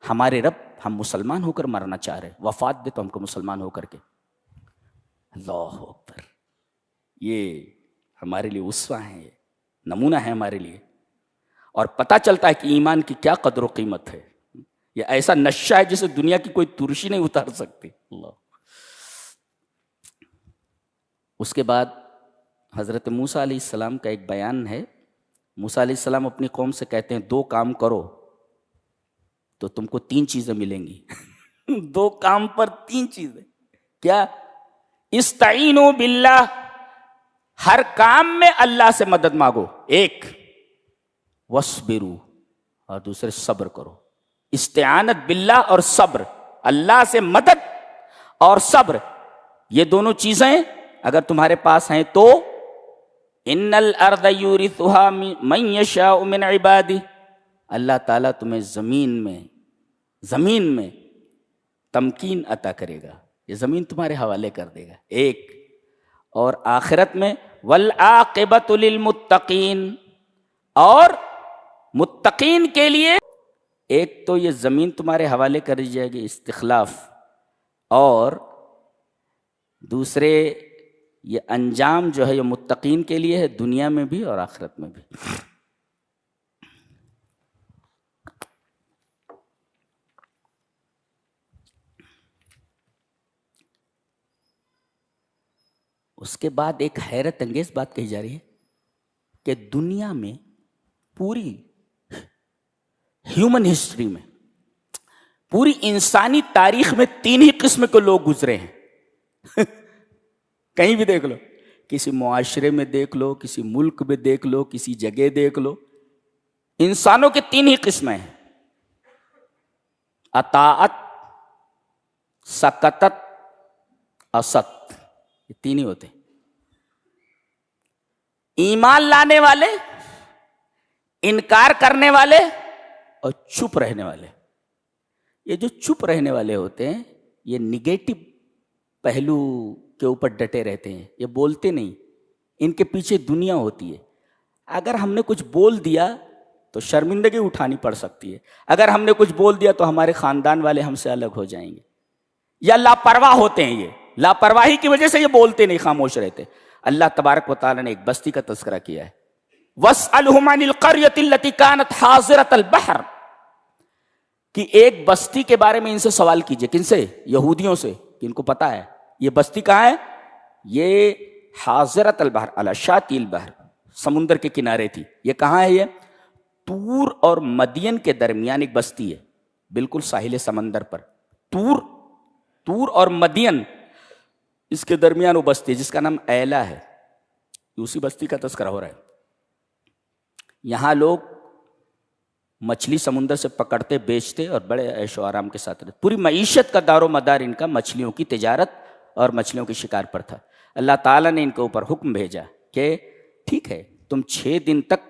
ہمارے رب ہم مسلمان ہو کر مرنا چاہ رہے، وفات دے تو ہم کو مسلمان ہو کر کے. اللہ اکبر. یہ ہمارے لیے اسوہ ہیں، یہ نمونہ ہے ہمارے لیے. اور پتہ چلتا ہے کہ ایمان کی کیا قدر و قیمت ہے. یہ ایسا نشہ ہے جسے دنیا کی کوئی ترشی نہیں اتار سکتی. اللہ. اس کے بعد حضرت موسیٰ علیہ السلام کا ایک بیان ہے. موسیٰ علیہ السلام اپنی قوم سے کہتے ہیں 2 کام کرو تو تم کو 3 چیزیں ملیں گی. 2 کام پر 3 چیزیں. کیا؟ استعینوا باللہ، ہر کام میں اللہ سے مدد مانگو. 1 وصبروا، اور دوسرے صبر کرو. استعانت باللہ اور صبر، اللہ سے مدد اور صبر، یہ دونوں چیزیں اگر تمہارے پاس ہیں تو ان الارض یورثها من یشاء من عبادہ، اللہ تعالیٰ تمہیں زمین میں تمکین عطا کرے گا. یہ زمین تمہارے حوالے کر دے گا. 1 اور آخرت میں والعاقبۃ للمتقین، اور متقین کے لیے ایک تو یہ زمین تمہارے حوالے کر دی جائے گی استخلاف، اور دوسرے یہ انجام جو ہے یہ متقین کے لیے ہے، دنیا میں بھی اور آخرت میں بھی. اس کے بعد ایک حیرت انگیز بات کہی جا رہی ہے کہ دنیا میں پوری ہیومن ہسٹری میں، پوری انسانی تاریخ میں 3 ہی قسم کے لوگ گزرے ہیں. کہیں بھی دیکھ لو، کسی معاشرے میں دیکھ لو، کسی ملک میں دیکھ لو، کسی جگہ دیکھ لو، انسانوں کے 3 ہی قسمیں ہیں: اطاعت، سکتت، اسط. یہ 3 ہی ہوتے ہیں. ایمان لانے والے، انکار کرنے والے، اور چپ رہنے والے. یہ جو چپ رہنے والے ہوتے ہیں یہ نگیٹو پہلو کے اوپر ڈٹے رہتے ہیں، یہ بولتے نہیں، ان کے پیچھے دنیا ہوتی ہے. اگر ہم نے کچھ بول دیا تو شرمندگی اٹھانی پڑ سکتی ہے، اگر ہم نے کچھ بول دیا تو ہمارے خاندان والے ہم سے الگ ہو جائیں گے. یا لاپرواہ ہوتے ہیں، یہ لاپرواہی کی وجہ سے یہ بولتے نہیں، خاموش رہتے. اللہ تبارک و تعالیٰ نے ایک بستی کا تذکرہ کیا ہے، وَاسْأَلْهُمْ عَنِ الْقَرْيَةِ الَّتِي كَانَتْ حَاضِرَةَ الْبَحْرِ، کہ ایک بستی کے بارے میں ان سے سوال کیجئے. کن سے؟ یہودیوں سے، کہ ان کو پتا ہے یہ بستی کہاں ہے. یہ حاضرۃ البحر علی شاطئ البحر، سمندر کے کنارے تھی. یہ کہاں ہے؟ یہ تور اور مدین کے درمیان ایک بستی ہے، بالکل ساحل سمندر پر. تور اور مدین، اس کے درمیان وہ بستی ہے جس کا نام ایلا ہے. اسی بستی کا تذکرہ ہو رہا ہے. یہاں لوگ مچھلی سمندر سے پکڑتے، بیچتے اور بڑے عیش و آرام کے ساتھ رہتے. پوری معیشت کا دار و مدار ان کا مچھلیوں کی تجارت اور مچھلیوں کے شکار پر تھا. اللہ تعالیٰ نے ان کے اوپر حکم بھیجا کہ ٹھیک ہے، تم 6 دن تک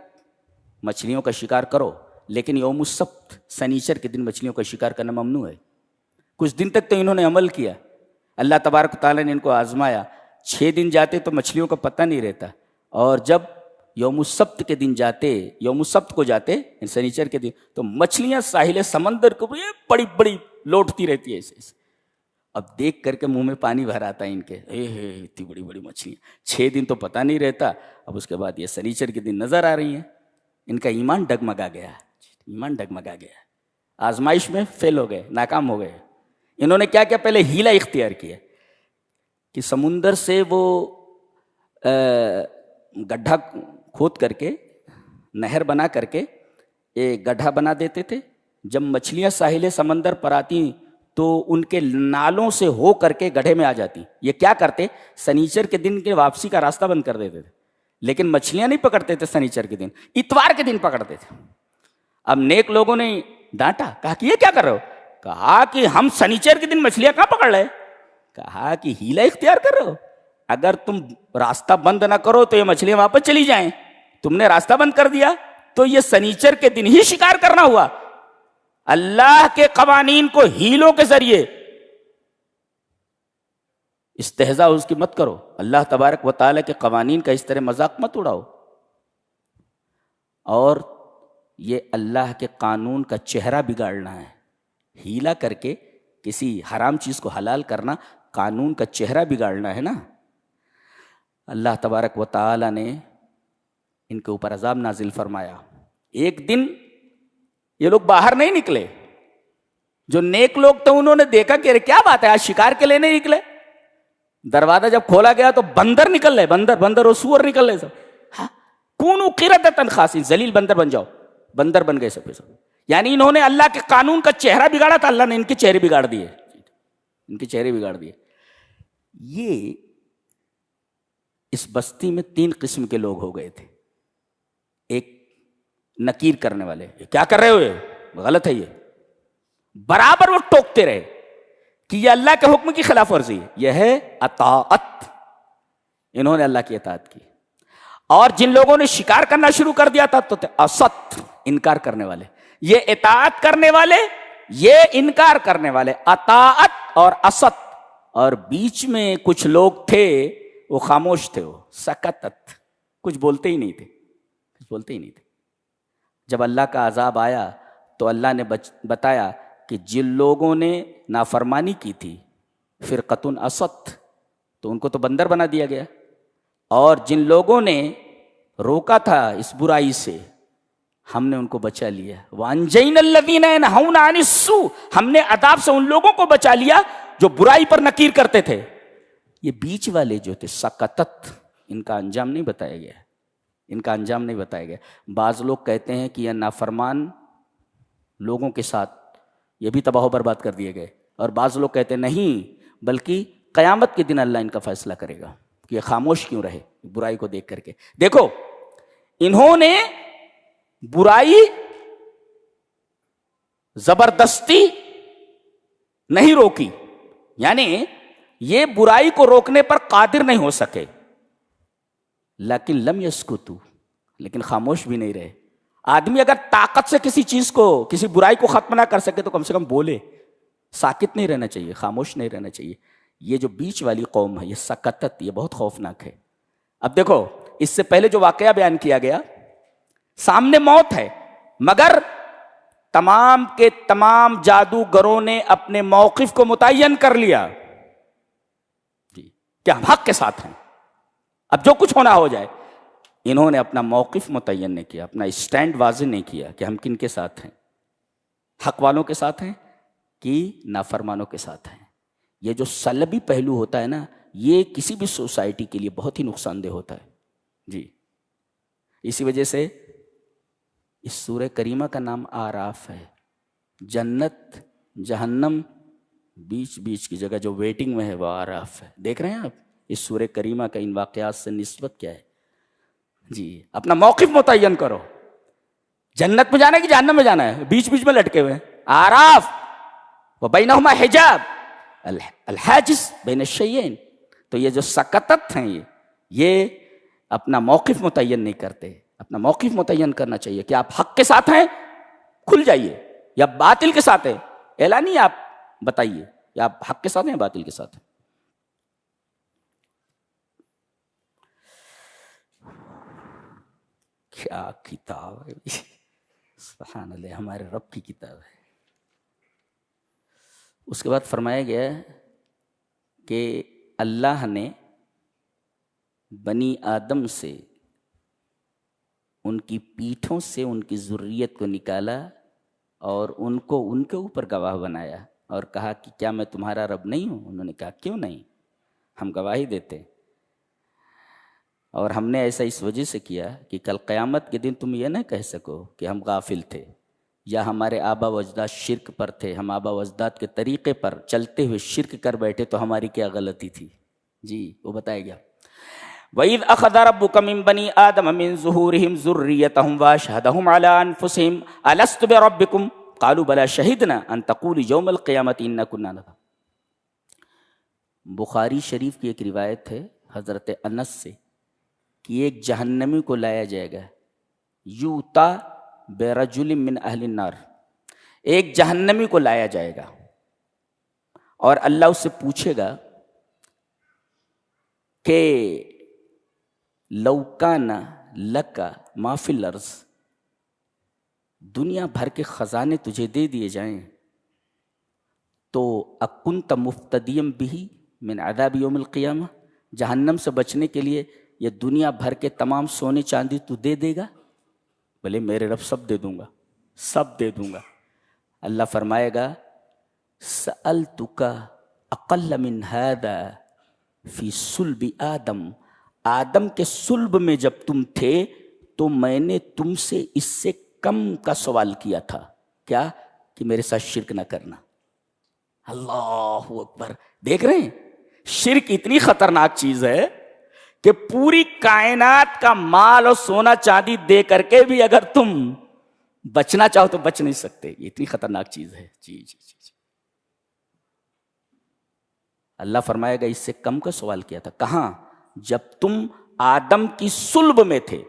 مچھلیوں کا شکار کرو، لیکن یوم السبت، سنیچر کے دن مچھلیوں کا شکار کرنا ممنوع ہے. کچھ دن تک تو انہوں نے عمل کیا. اللہ تبارک و تعالیٰ نے ان کو آزمایا. 6 دن جاتے تو مچھلیوں کا پتہ نہیں رہتا، اور جب یوم السبت کے دن جاتے، یوم السبت کو جاتے سنیچر کے دن، تو مچھلیاں ساحل سمندر کو بڑی بڑی لوٹتی رہتی ہے ایسے. اب دیکھ کر کے منہ میں پانی بھر آتا ہے ان کے، اتنی بڑی بڑی مچھلیاں. 6 دن تو پتہ نہیں رہتا، اب اس کے بعد یہ سنیچر کے دن نظر آ رہی ہیں. ان کا ایمان ڈگمگا گیا، ایمان ڈگمگا گیا. آزمائش میں فیل ہو گئے، ناکام ہو گئے. انہوں نے کیا کیا؟ پہلے ہیلا اختیار کیا کہ سمندر سے وہ گڈھا کھود کر کے، نہر بنا کر کے ایک گڈھا بنا دیتے تھے. جب مچھلیاں ساحل سمندر پر آتی تو ان کے نالوں سے ہو کر کے گڈھے میں آ جاتی. یہ کیا کرتے؟ سنیچر کے دن کے واپسی کا راستہ بند کر دیتے تھے. لیکن مچھلیاں نہیں پکڑتے تھے سنیچر کے دن، اتوار کے دن پکڑتے تھے. اب نیک لوگوں نے ڈانٹا، کہا کہ یہ کیا کر رہے ہو؟ کہا کہ ہم سنیچر کے دن مچھلیاں کہاں پکڑ رہے؟ کہا کہ ہیلا اختیار کر رہے ہو. اگر تم راستہ بند نہ کرو تو یہ مچھلیاں واپس چلی جائیں. تم نے راستہ بند کر دیا تو یہ سنیچر کے دن ہی شکار کرنا ہوا. اللہ کے قوانین کو ہیلوں کے ذریعے استہزاء اس کی مت کرو. اللہ تبارک و تعالیٰ کے قوانین کا اس طرح مذاق مت اڑاؤ. اور یہ اللہ کے قانون کا چہرہ بگاڑنا ہے. ہیلا کر کے کسی حرام چیز کو حلال کرنا قانون کا چہرہ بگاڑنا ہے نا. اللہ تبارک و تعالیٰ نے ان کے اوپر عذاب نازل فرمایا. ایک دن یہ لوگ باہر نہیں نکلے. جو نیک لوگ تھے انہوں نے دیکھا کہ کیا بات ہے، آج شکار کے لیے نہیں نکلے. دروازہ جب کھولا گیا تو بندر نکل رہے، بندر اور سور نکل رہے سب. کونوا قردۃ خاسئین، ذلیل بندر بن جاؤ. بندر بن گئے سب. یعنی انہوں نے اللہ کے قانون کا چہرہ بگاڑا تھا، اللہ نے ان کے چہرے بگاڑ دیے، ان کے چہرے بگاڑ دیے. یہ اس بستی میں 3 قسم کے لوگ ہو گئے تھے. ایک نکیر کرنے والے، کیا کر رہے ہو، یہ غلط ہے. یہ برابر وہ ٹوکتے رہے کہ یہ اللہ کے حکم کی خلاف ورزی ہے. یہ ہے اطاعت، انہوں نے اللہ کی اطاعت کی. اور جن لوگوں نے شکار کرنا شروع کر دیا تھا تو اسط، انکار کرنے والے. یہ اطاعت کرنے والے، یہ انکار کرنے والے. اطاعت اور اسط. اور بیچ میں کچھ لوگ تھے وہ خاموش تھے، وہ سکتت، کچھ بولتے ہی نہیں تھے، کچھ بولتے ہی نہیں تھے. جب اللہ کا عذاب آیا تو اللہ نے بتایا کہ جن لوگوں نے نافرمانی کی تھی، فرقۃ اسط، تو ان کو تو بندر بنا دیا گیا. اور جن لوگوں نے روکا تھا اس برائی سے، ہم نے ان کو بچا لیا. وَأَنجَيْنَا الَّذِينَ يَنْهَوْنَ عَنِ السُّوءِ، ہم نے عذاب سے ان لوگوں کو بچا لیا جو برائی پر نکیر کرتے تھے. یہ بیچ والے جو تھے سقطت، ان کا انجام نہیں بتایا گیا، ان کا انجام نہیں بتایا گیا. بعض لوگ کہتے ہیں کہ یہ نافرمان لوگوں کے ساتھ یہ بھی تباہ و برباد کر دیے گئے، اور بعض لوگ کہتے ہیں نہیں، بلکہ قیامت کے دن اللہ ان کا فیصلہ کرے گا کہ یہ خاموش کیوں رہے برائی کو دیکھ کر کے. دیکھو، انہوں نے برائی زبردستی نہیں روکی، یعنی یہ برائی کو روکنے پر قادر نہیں ہو سکے. لیکن لم یسکتوا، لیکن خاموش بھی نہیں رہے. آدمی اگر طاقت سے کسی چیز کو، کسی برائی کو ختم نہ کر سکے تو کم سے کم بولے. ساکت نہیں رہنا چاہیے، خاموش نہیں رہنا چاہیے. یہ جو بیچ والی قوم ہے، یہ سکتت، یہ بہت خوفناک ہے۔ اب دیکھو، اس سے پہلے جو واقعہ بیان کیا گیا، سامنے موت ہے، مگر تمام کے تمام جادوگروں نے اپنے موقف کو متعین کر لیا کہ ہم حق کے ساتھ ہیں، اب جو کچھ ہونا ہو جائے۔ انہوں نے اپنا موقف متعین نہیں کیا، اپنا اسٹینڈ واضح نہیں کیا کہ ہم کن کے ساتھ ہیں، حق والوں کے ساتھ ہیں کہ نافرمانوں کے ساتھ ہیں۔ یہ جو سلبی پہلو ہوتا ہے نا، یہ کسی بھی سوسائٹی کے لیے بہت ہی نقصان دہ ہوتا ہے جی۔ اسی وجہ سے اس سورہ کریمہ کا نام آراف ہے۔ جنت جہنم بیچ بیچ کی جگہ جو ویٹنگ میں ہے وہ آراف ہے۔ دیکھ رہے ہیں آپ اس سورہ کریمہ کا ان واقعات سے نسبت کیا ہے جی۔ اپنا موقف متعین کرو، جنت میں جانا ہے کہ جہنم میں جانا ہے، بیچ بیچ میں لٹکے ہوئے ہیں۔ آراف وبینہما حجاب الحاجز بین الشیئین۔ تو یہ جو سکتت ہیں، یہ اپنا موقف متعین نہیں کرتے۔ اپنا موقف متعین کرنا چاہیے کہ آپ حق کے ساتھ ہیں، کھل جائیے، یا باطل کے ساتھ ہیں، اعلانیہ آپ بتائیے کہ آپ حق کے ساتھ ہیں یا باطل کے ساتھ ہیں۔ کیا کتاب ہے، سبحان اللہ، ہمارے رب کی کتاب ہے۔ اس کے بعد فرمایا گیا کہ اللہ نے بنی آدم سے، ان کی پیٹھوں سے ان کی ذریت کو نکالا اور ان کو ان کے اوپر گواہ بنایا، اور کہا کہ کیا میں تمہارا رب نہیں ہوں؟ انہوں نے کہا کیوں نہیں، ہم گواہی دیتے۔ اور ہم نے ایسا اس وجہ سے کیا کہ کل قیامت کے دن تم یہ نہ کہہ سکو کہ ہم غافل تھے، یا ہمارے آبا و اجداد شرک پر تھے، ہم آبا و اجداد کے طریقے پر چلتے ہوئے شرک کر بیٹھے تو ہماری کیا غلطی تھی جی، وہ بتایا گیا۔ وَإِذْ أَخَذَ رَبُّكَ مِنْ بَنِي آدَمَ مِنْ ظُهُورِهِمْ ذُرِّيَّتَهُمْ وَأَشْهَدَهُمْ عَلَىٰ أَنفُسِهِمْ أَلَسْتُ بِرَبِّكُمْ قَالُوا بَلَىٰ شَهِدْنَا أَن تَقُولُوا يَوْمَ الْقِيَامَةِ إِنَّا كُنَّا عَنْ بخاری شریف کی ایک روایت ہے حضرت انس سے کہ ایک جہنمی کو لایا جائے گا، یوتا برجل من اہل النار، ایک جہنمی کو لایا جائے گا اور اللہ اس سے پوچھے گا کہ لو کان لک ما فی الارض، دنیا بھر کے خزانے تجھے دے دیے جائیں تو اکنت مفتدیم بہ من عذاب یوم القیامہ، جہنم سے بچنے کے لیے یہ دنیا بھر کے تمام سونے چاندی تو دے دے گا؟ بولے میرے رب سب دے دوں گا، سب دے دوں گا۔ اللہ فرمائے گا سألتک اقل من هذا فی صلب آدم، آدم کے صلب میں جب تم تھے تو میں نے تم سے اس سے کم کا سوال کیا تھا، کیا؟ کہ میرے ساتھ شرک نہ کرنا۔ اللہ اکبر، دیکھ رہے ہیں شرک اتنی خطرناک چیز ہے کہ پوری کائنات کا مال اور سونا چاندی دے کر کے بھی اگر تم بچنا چاہو تو بچ نہیں سکتے، یہ اتنی خطرناک چیز ہے جی جی جی جی۔ اللہ فرمائے گا اس سے کم کا سوال کیا تھا، کہاں؟ جب تم آدم کی صلب میں تھے،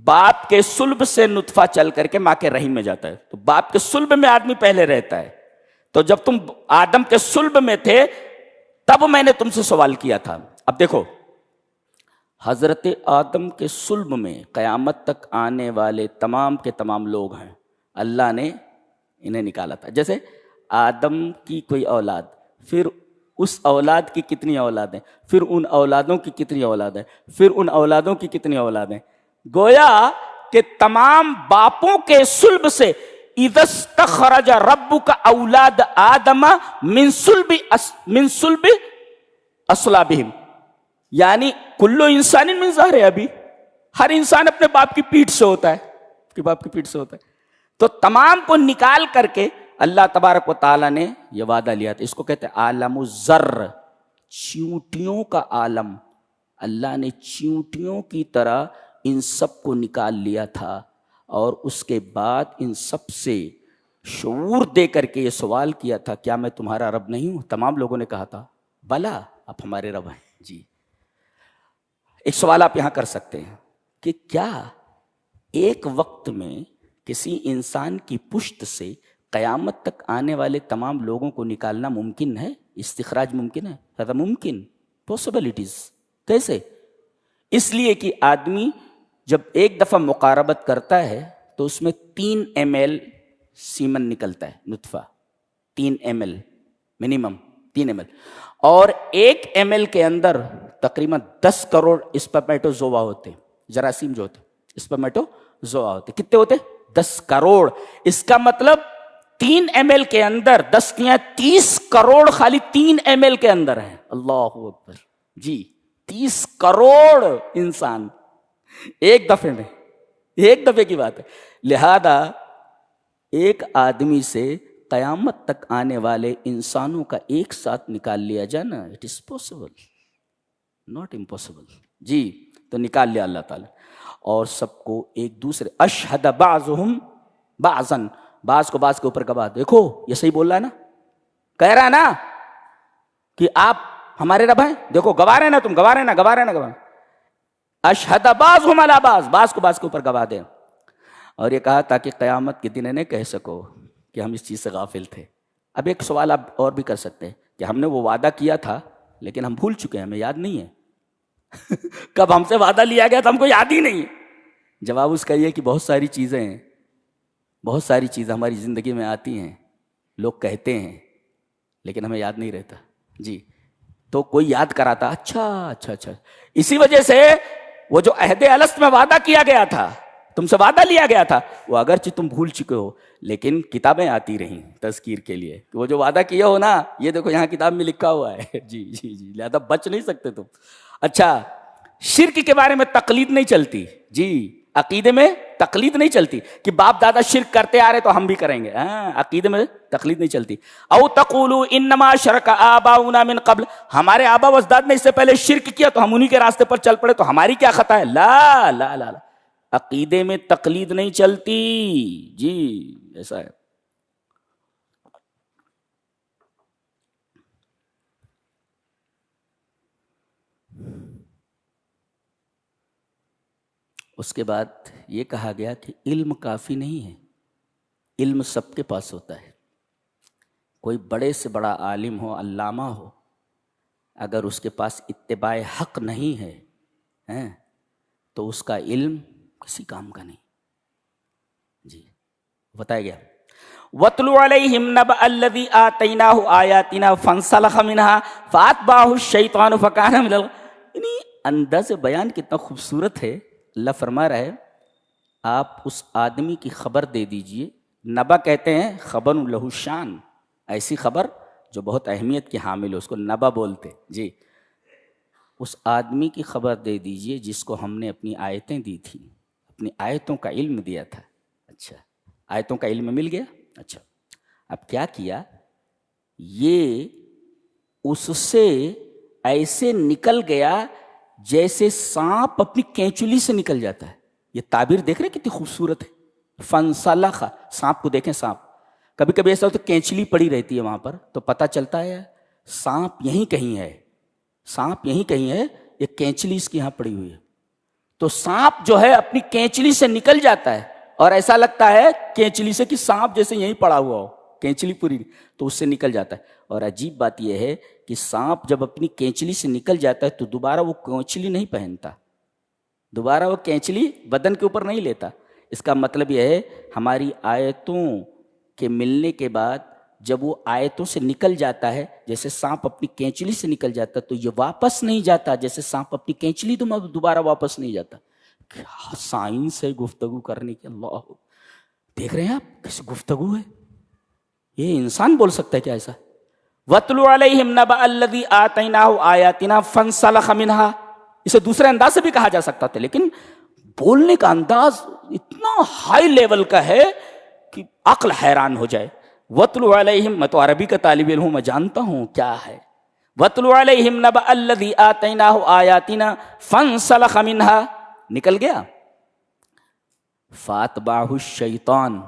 باپ کے صلب سے نطفہ چل کر کے ماں کے رحم میں جاتا ہے، تو باپ کے صلب میں آدمی پہلے رہتا ہے، تو جب تم آدم کے صلب میں تھے تب میں نے تم سے سوال کیا تھا۔ اب دیکھو حضرت آدم کے صلب میں قیامت تک آنے والے تمام کے تمام لوگ ہیں، اللہ نے انہیں نکالا تھا۔ جیسے آدم کی کوئی اولاد، پھر اس اولاد کی کتنی اولادیں، پھر ان اولادوں کی کتنی اولادیں، پھر ان اولادوں کی کتنی اولادیں، گویا کہ تمام باپوں کے صلب سے اِذَا اسْتَخْرَجَ رَبُّكَ أَوْلَادَ آدَمَ مِنْ صُلْبِ أَصْلَابِهِمْ، یعنی کلو انسان من ظہر ابی، ہر انسان اپنے باپ کی پیٹھ سے ہوتا ہے، کہ باپ کی پیٹھ سے ہوتا ہے، تو تمام کو نکال کر کے اللہ تبارک و تعالیٰ نے یہ وعدہ لیا تھا۔ اس کو کہتے ہیں عالم الذر، چیونٹیوں کا عالم۔ اللہ نے چیونٹیوں کی طرح ان سب کو نکال لیا تھا، اور اس کے بعد ان سب سے شعور دے کر کے یہ سوال کیا تھا کیا میں تمہارا رب نہیں ہوں؟ تمام لوگوں نے کہا تھا بلا، آپ ہمارے رب ہیں جی۔ ایک سوال آپ یہاں کر سکتے ہیں کہ کیا ایک وقت میں کسی انسان کی پشت سے قیامت تک آنے والے تمام لوگوں کو نکالنا ممکن ہے؟ استخراج ممکن ہے، هذا ممکن، پاسبلٹیز. کیسے؟ اس لیے کہ آدمی جب ایک دفعہ مقاربت کرتا ہے تو اس میں 3 ml سیمن نکلتا ہے، نطفہ 3 ml منیمم 3 ml، اور 1 ml کے اندر تقریباً 10 کروڑ اسپرمیٹوزوا ہوتے، جراثیم جو ہوتے اسپرمیٹوزوا ہوتے. کتنے ہوتے؟ 10 کروڑ. اس کا مطلب 3 ml کے اندر 10 کیا 30 کروڑ خالی 3 ml کے اندر ہیں. اللہ اکبر جی، 30 کروڑ انسان ایک دفعے میں، ایک دفعے کی بات ہے. لہذا ایک آدمی سے قیامت تک آنے والے انسانوں کا ایک ساتھ نکال لیا جائے نا، it is possible, not impossible. جی تو نکال لیا اللہ تعالیٰ، اور سب کو ایک دوسرے اشہد بعضهم بعضا، بعض کو بعض کے اوپر گواہ. دیکھو یہ صحیح بول رہا ہے نا، کہہ رہا ہے نا کہ آپ ہمارے رب ہیں، دیکھو گواہ رہے نا، تم گواہ رہے نا، گواہ رہے نا، گواہ. اشہد بعضهم علی بعض، بعض کو بعض کے اوپر گواہ دیں. اور یہ کہا تاکہ قیامت کے دن انہیں کہہ سکو کہ ہم اس چیز سے غافل تھے. اب ایک سوال آپ اور بھی کر سکتے ہیں کہ ہم نے وہ وعدہ کیا تھا لیکن ہم بھول چکے ہیں، ہمیں یاد نہیں ہے. کب ہم سے وعدہ لیا گیا تو ہم کو یاد ہی نہیں ہے. جواب اس کا یہ کہ بہت ساری چیزیں ہیں، بہت ساری چیزیں ہماری زندگی میں آتی ہیں، لوگ کہتے ہیں لیکن ہمیں یاد نہیں رہتا. جی تو کوئی یاد کراتا، اچھا اچھا اچھا. اسی وجہ سے وہ جو عہد الست میں وعدہ کیا گیا تھا، تم سے وعدہ لیا گیا تھا، وہ اگرچہ تم بھول چکے ہو لیکن کتابیں آتی رہیں تذکیر کے لیے کہ وہ جو وعدہ کیا ہو نا، یہ دیکھو یہاں کتاب میں لکھا ہوا ہے. جی جی جی، لہذا بچ نہیں سکتے تم. اچھا، شرک کے بارے میں تقلید نہیں چلتی. جی عقیدے میں تقلید نہیں چلتی کہ باپ دادا شرک کرتے آ رہے تو ہم بھی کریں گے. عقیدے میں تقلید نہیں چلتی. او تقولوا انما شرک آباؤنا من قبل، ہمارے آبا و اجداد نے اس سے پہلے شرک کیا تو ہم انہی کے راستے پر چل پڑے تو ہماری کیا خطا ہے. لا لا لا لا، عقیدے میں تقلید نہیں چلتی. جی ایسا ہے. اس کے بعد یہ کہا گیا کہ علم کافی نہیں ہے، علم سب کے پاس ہوتا ہے. کوئی بڑے سے بڑا عالم ہو، علامہ ہو، اگر اس کے پاس اتباع حق نہیں ہے تو اس کا علم کسی کام کا نہیں. جی بتایا گیا وَاتْلُ عَلَيْهِمْ نَبَأَ الَّذِي آتَيْنَاهُ آيَاتِنَا فَانسَلَخَ مِنْهَا فَأَتْبَعَهُ الشَّيْطَانُ فَكَانَ مِنَ یعنی انداز بیان کتنا خوبصورت ہے. اللہ فرما رہا ہے آپ اس آدمی کی خبر دے دیجئے. نبا کہتے ہیں خبر لہو شان، ایسی خبر جو بہت اہمیت کی حامل ہو، اس کو نبا بولتے. جی اس آدمی کی خبر دے دیجئے جس کو ہم نے اپنی آیتیں دی تھیں، اپنی آیتوں کا علم دیا تھا. اچھا آیتوں کا علم مل گیا. اچھا اب کیا کیا، یہ اس سے ایسے نکل گیا جیسے سانپ اپنی کینچلی سے نکل جاتا ہے. یہ تعبیر دیکھ رہے کتنی خوبصورت ہے. فنسلخ، سانپ کو دیکھیں، سانپ کبھی کبھی ایسا ہوتا ہے کینچلی پڑی رہتی ہے وہاں پر تو پتہ چلتا ہے سانپ یہیں کہیں ہے، سانپ یہیں کہیں ہے، ایک کینچلی اس کی یہاں پڑی ہوئی ہے. تو سانپ جو ہے اپنی کینچلی سے نکل جاتا ہے اور ایسا لگتا ہے کینچلی سے کہ سانپ جیسے یہیں پڑا ہوا ہو، کینچلی پوری تو اس سے نکل جاتا ہے. اور عجیب بات یہ ہے کہ سانپ جب اپنی کینچلی سے نکل جاتا ہے تو دوبارہ وہ کینچلی نہیں پہنتا، دوبارہ وہ کینچلی بدن کے اوپر نہیں لیتا. اس کا مطلب یہ ہے ہماری آیتوں کے ملنے کے بعد جب وہ آیتوں سے نکل جاتا ہے، جیسے سانپ اپنی کینچلی سے نکل جاتا ہے تو یہ واپس نہیں جاتا، جیسے سانپ اپنی کینچلی دوبارہ واپس نہیں جاتا. کیا سائنس ہے گفتگو کرنے کی. اللہ دیکھ رہے ہیں آپ کیسی گفتگو ہے، یہ انسان بول سکتا ہے کیا ایسا. وَاتْلُ عَلَيْهِمْ نَبَأَ الَّذِي آتَيْنَاهُ آيَاتِنَا فَانسَلَخَ مِنْهَا. اسے دوسرے انداز سے بھی کہا جا سکتا تھا لیکن بولنے کا انداز اتنا ہائی لیول کا ہے کہ عقل حیران ہو جائے. وَاتْلُ عَلَيْهِمْ، میں تو عربی کا طالب علم ہوں، میں جانتا ہوں کیا ہے. وَاتْلُ عَلَيْهِمْ نَبَأَ الَّذِي آتَيْنَاهُ آيَاتِنَا فَانسَلَخَ مِنْهَا، نکل گیا. فَأَتْبَعَهُ الشَّيْطَانُ،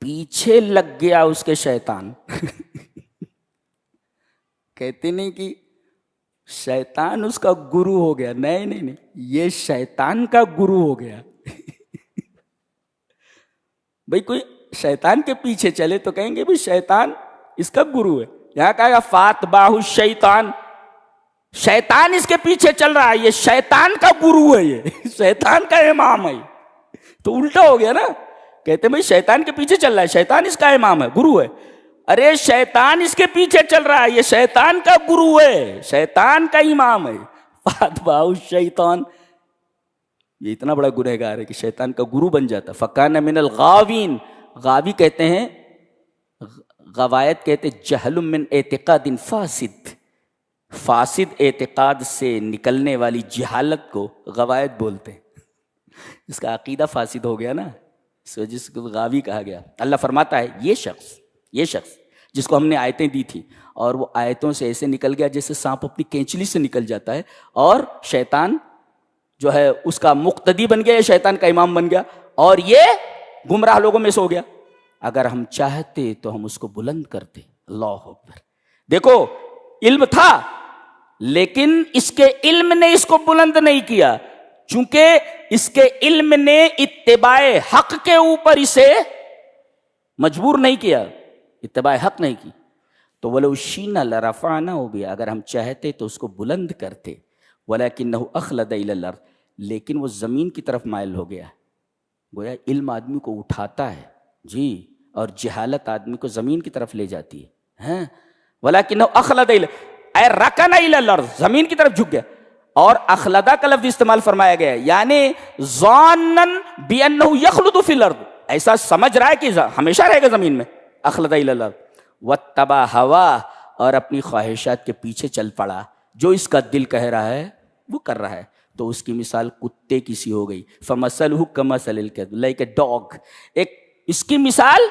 پیچھے لگ گیا اس کے شیطان. کہتے نہیں کہ شیطان اس کا گرو ہو گیا، نہیں نہیں نہیں، یہ شیطان کا گرو ہو گیا. بھئی کوئی شیطان کے پیچھے چلے تو کہیں گے بھی شیطان اس کا گرو ہے. یہاں کہا گا فاتباہ الشیطان، شیطان اس کے پیچھے چل رہا ہے، یہ شیطان کا گرو ہے، یہ شیطان کا امام ہے. تو الٹا ہو گیا نا. کہتے ہیں بھائی شیطان کے پیچھے چل رہا ہے، شیطان اس کا امام ہے، گرو ہے. ارے شیطان اس کے پیچھے چل رہا ہے، یہ شیطان کا گرو ہے، شیطان کا امام ہے. فاتباہ الشیطان، یہ اتنا بڑا گنہگار ہے کہ شیطان کا گرو بن جاتا. فکان من الغاوین، غاوی کہتے ہیں، غوایت کہتے ہیں جہل من اعتقاد فاسد، فاسد اعتقاد سے نکلنے والی جہالت کو غوایت بولتے ہیں. اس کا عقیدہ فاسد ہو گیا نا، اس وجہ سے غاوی کہا گیا. اللہ فرماتا ہے یہ شخص جس کو ہم نے آیتیں دی تھی اور وہ آیتوں سے ایسے نکل گیا جیسے سانپ اپنی کینچلی سے نکل جاتا ہے، اور شیطان جو ہے اس کا مقتدی بن گیا، شیطان کا امام بن گیا، اور یہ گمراہ لوگوں میں سے ہو گیا. اگر ہم چاہتے تو ہم اس کو بلند کرتے. اللہ اکبر. دیکھو علم تھا لیکن اس کے علم نے اس کو بلند نہیں کیا، چونکہ اس کے علم نے اتباع حق کے اوپر اسے مجبور نہیں کیا، اتباع حق نہیں کی. تو وَلَوْ شِئْنَا لَرَفَعْنَاهُ بِهَا، اگر ہم چاہتے تو اس کو بلند کرتے. وَلَكِنَّهُ أَخْلَدَ إِلَى الْأَرْضِ، لیکن وہ زمین کی طرف مائل ہو گیا. گویا علم آدمی کو اٹھاتا ہے جی، اور جہالت آدمی کو زمین کی طرف لے جاتی ہے. وَلَكِنَّهُ أَخْلَدَ إِلَى، اے رَكَنَ إِلَى الْأَرْضِ، زمین کی طرف جھک گیا. اور اخلدہ کا لفظ استعمال فرمایا گیا ہے، یعنی ظانن بِأَنَّهُ يَخْلُدُ فِي الْأَرْضِ، ایسا سمجھ رہا ہے کہ ہمیشہ رہے گا زمین میں. اخلد إِلَى الْأَرْضِ وَاتَّبَعَ هَوَاهُ، اور اپنی خواہشات کے پیچھے چل پڑا، جو اس کا دل کہہ رہا ہے وہ کر رہا ہے. تو اس کی مثال کتے کی سی ہو گئی. فَمَثَلُهُ كَمَثَلِ الْكَلْبِ، لائک اے ڈاگ. ایک اس کی مثال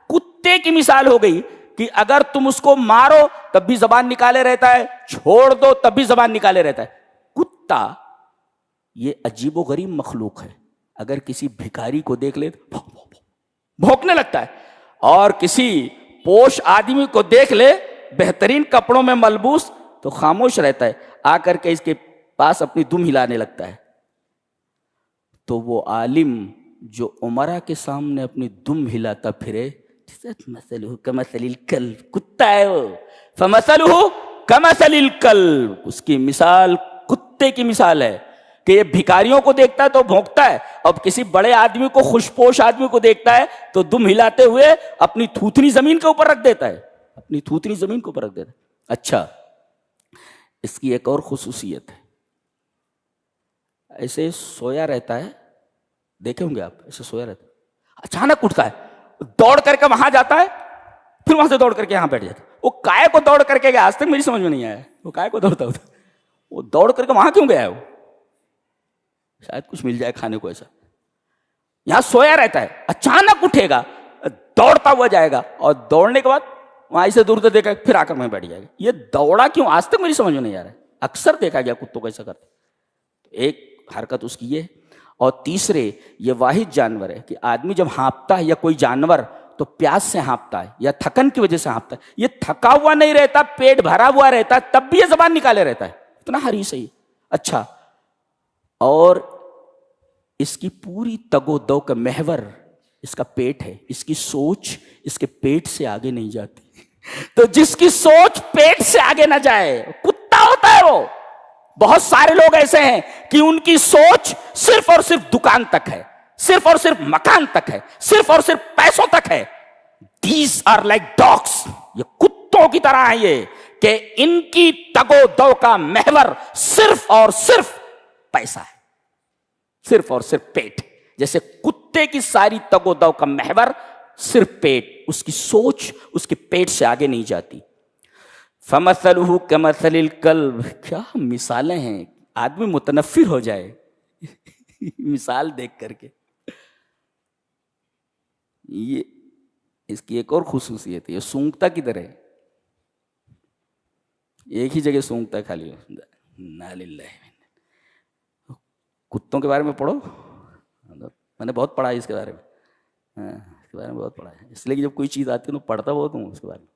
کتے کی مثال ہو گئی کہ اگر تم اس کو مارو تب بھی زبان نکالے رہتا ہے، چھوڑ دو تب بھی زبان نکالے رہتا ہے. کتا یہ عجیب و غریب مخلوق ہے، اگر کسی بھکاری کو دیکھ لے تو بھونکنے لگتا ہے، اور کسی پوش آدمی کو دیکھ لے بہترین کپڑوں میں ملبوس تو خاموش رہتا ہے، آ کر کے اس کے پاس اپنی دم ہلانے لگتا ہے. تو وہ عالم جو عمرہ کے سامنے اپنی دم ہلاتا پھرے، مثلہ کمثل الکلب، کتا ہے وہ. فمثلہ کمثل الکلب، اس کی مثال کتے کی مثال ہے کہ یہ بھکاریوں کو دیکھتا ہے تو بھونکتا ہے، اب کسی بڑے آدمی کو، خوش پوش آدمی کو دیکھتا ہے تو دم ہلاتے ہوئے اپنی تھوتنی زمین کے اوپر رکھ دیتا ہے، اپنی تھوتنی زمین کے اوپر رکھ دیتا ہے. اچھا، اس کی ایک اور خصوصیت ہے، ایسے سویا رہتا ہے، دیکھے ہوں گے آپ، ایسے سویا رہتا ہے، اچانک اٹھتا ہے، دوڑ کر کے وہاں جاتا ہے، پھر وہاں سے دوڑ کر کے یہاں بیٹھ جاتا ہے. وہ کائے کو دوڑ کر کے گیا؟ آج تک میری سمجھ میں نہیں آیا وہ کائے کو دوڑتا ہوتا، وہ دوڑ کر کے وہاں کیوں گیا ہے؟ وہ شاید کچھ مل جائے کھانے کو. ایسا یہاں سویا رہتا ہے، اچانک اٹھے گا، دوڑتا ہوا جائے گا، اور دوڑنے کے بعد وہاں سے دور سے دیکھا پھر آ کر وہیں بیٹھ جائے گا. یہ دوڑا کیوں؟ آج تک میری سمجھ میں نہیں آ رہا ہے. اکثر دیکھا گیا کتوں کو ایسا کرتے. ایک حرکت اس کی یہ، اور تیسرے یہ واحد جانور ہے کہ آدمی جب ہانپتا ہے یا کوئی جانور تو پیاس سے ہانپتا ہے یا تھکن کی وجہ سے ہانپتا ہے. یہ تھکا ہوا نہیں رہتا، پیٹ بھرا ہوا رہتا ہے، تب بھی یہ زبان نکالے رہتا ہے، اتنا حریص ہے. اچھا، اور اس کی پوری تگ و دو کا محور اس کا پیٹ ہے، اس کی سوچ اس کے پیٹ سے آگے نہیں جاتی. تو جس کی سوچ پیٹ سے آگے نہ جائے کتا ہوتا ہے. وہ بہت سارے لوگ ایسے ہیں کہ ان کی سوچ صرف اور صرف دکان تک ہے، صرف اور صرف مکان تک ہے، صرف اور صرف پیسوں تک ہے. These are like dogs، یہ کتوں کی طرح ہیں یہ، کہ ان کی تگ و دو کا محور صرف اور صرف پیسہ ہے، صرف اور صرف پیٹ. جیسے کتے کی ساری تگ و دو کا محور صرف پیٹ، اس کی سوچ اس کے پیٹ سے آگے نہیں جاتی. فَمَثَلُهُ كَمَثَلِ الْكَلْبِ، کیا مثالیں ہیں، آدمی متنفر ہو جائے مثال دیکھ کر کے. یہ اس کی ایک اور خصوصیت ہے، یہ سونگتا کدھر ہے؟ ایک ہی جگہ سونگتا ہے خالی. کتوں کے بارے میں پڑھو، میں نے بہت پڑھا ہے اس کے بارے میں، اس کے بارے میں بہت پڑھا ہے، اس لیے کہ جب کوئی چیز آتی ہے تو پڑھتا بہت ہوں اس کے بارے میں.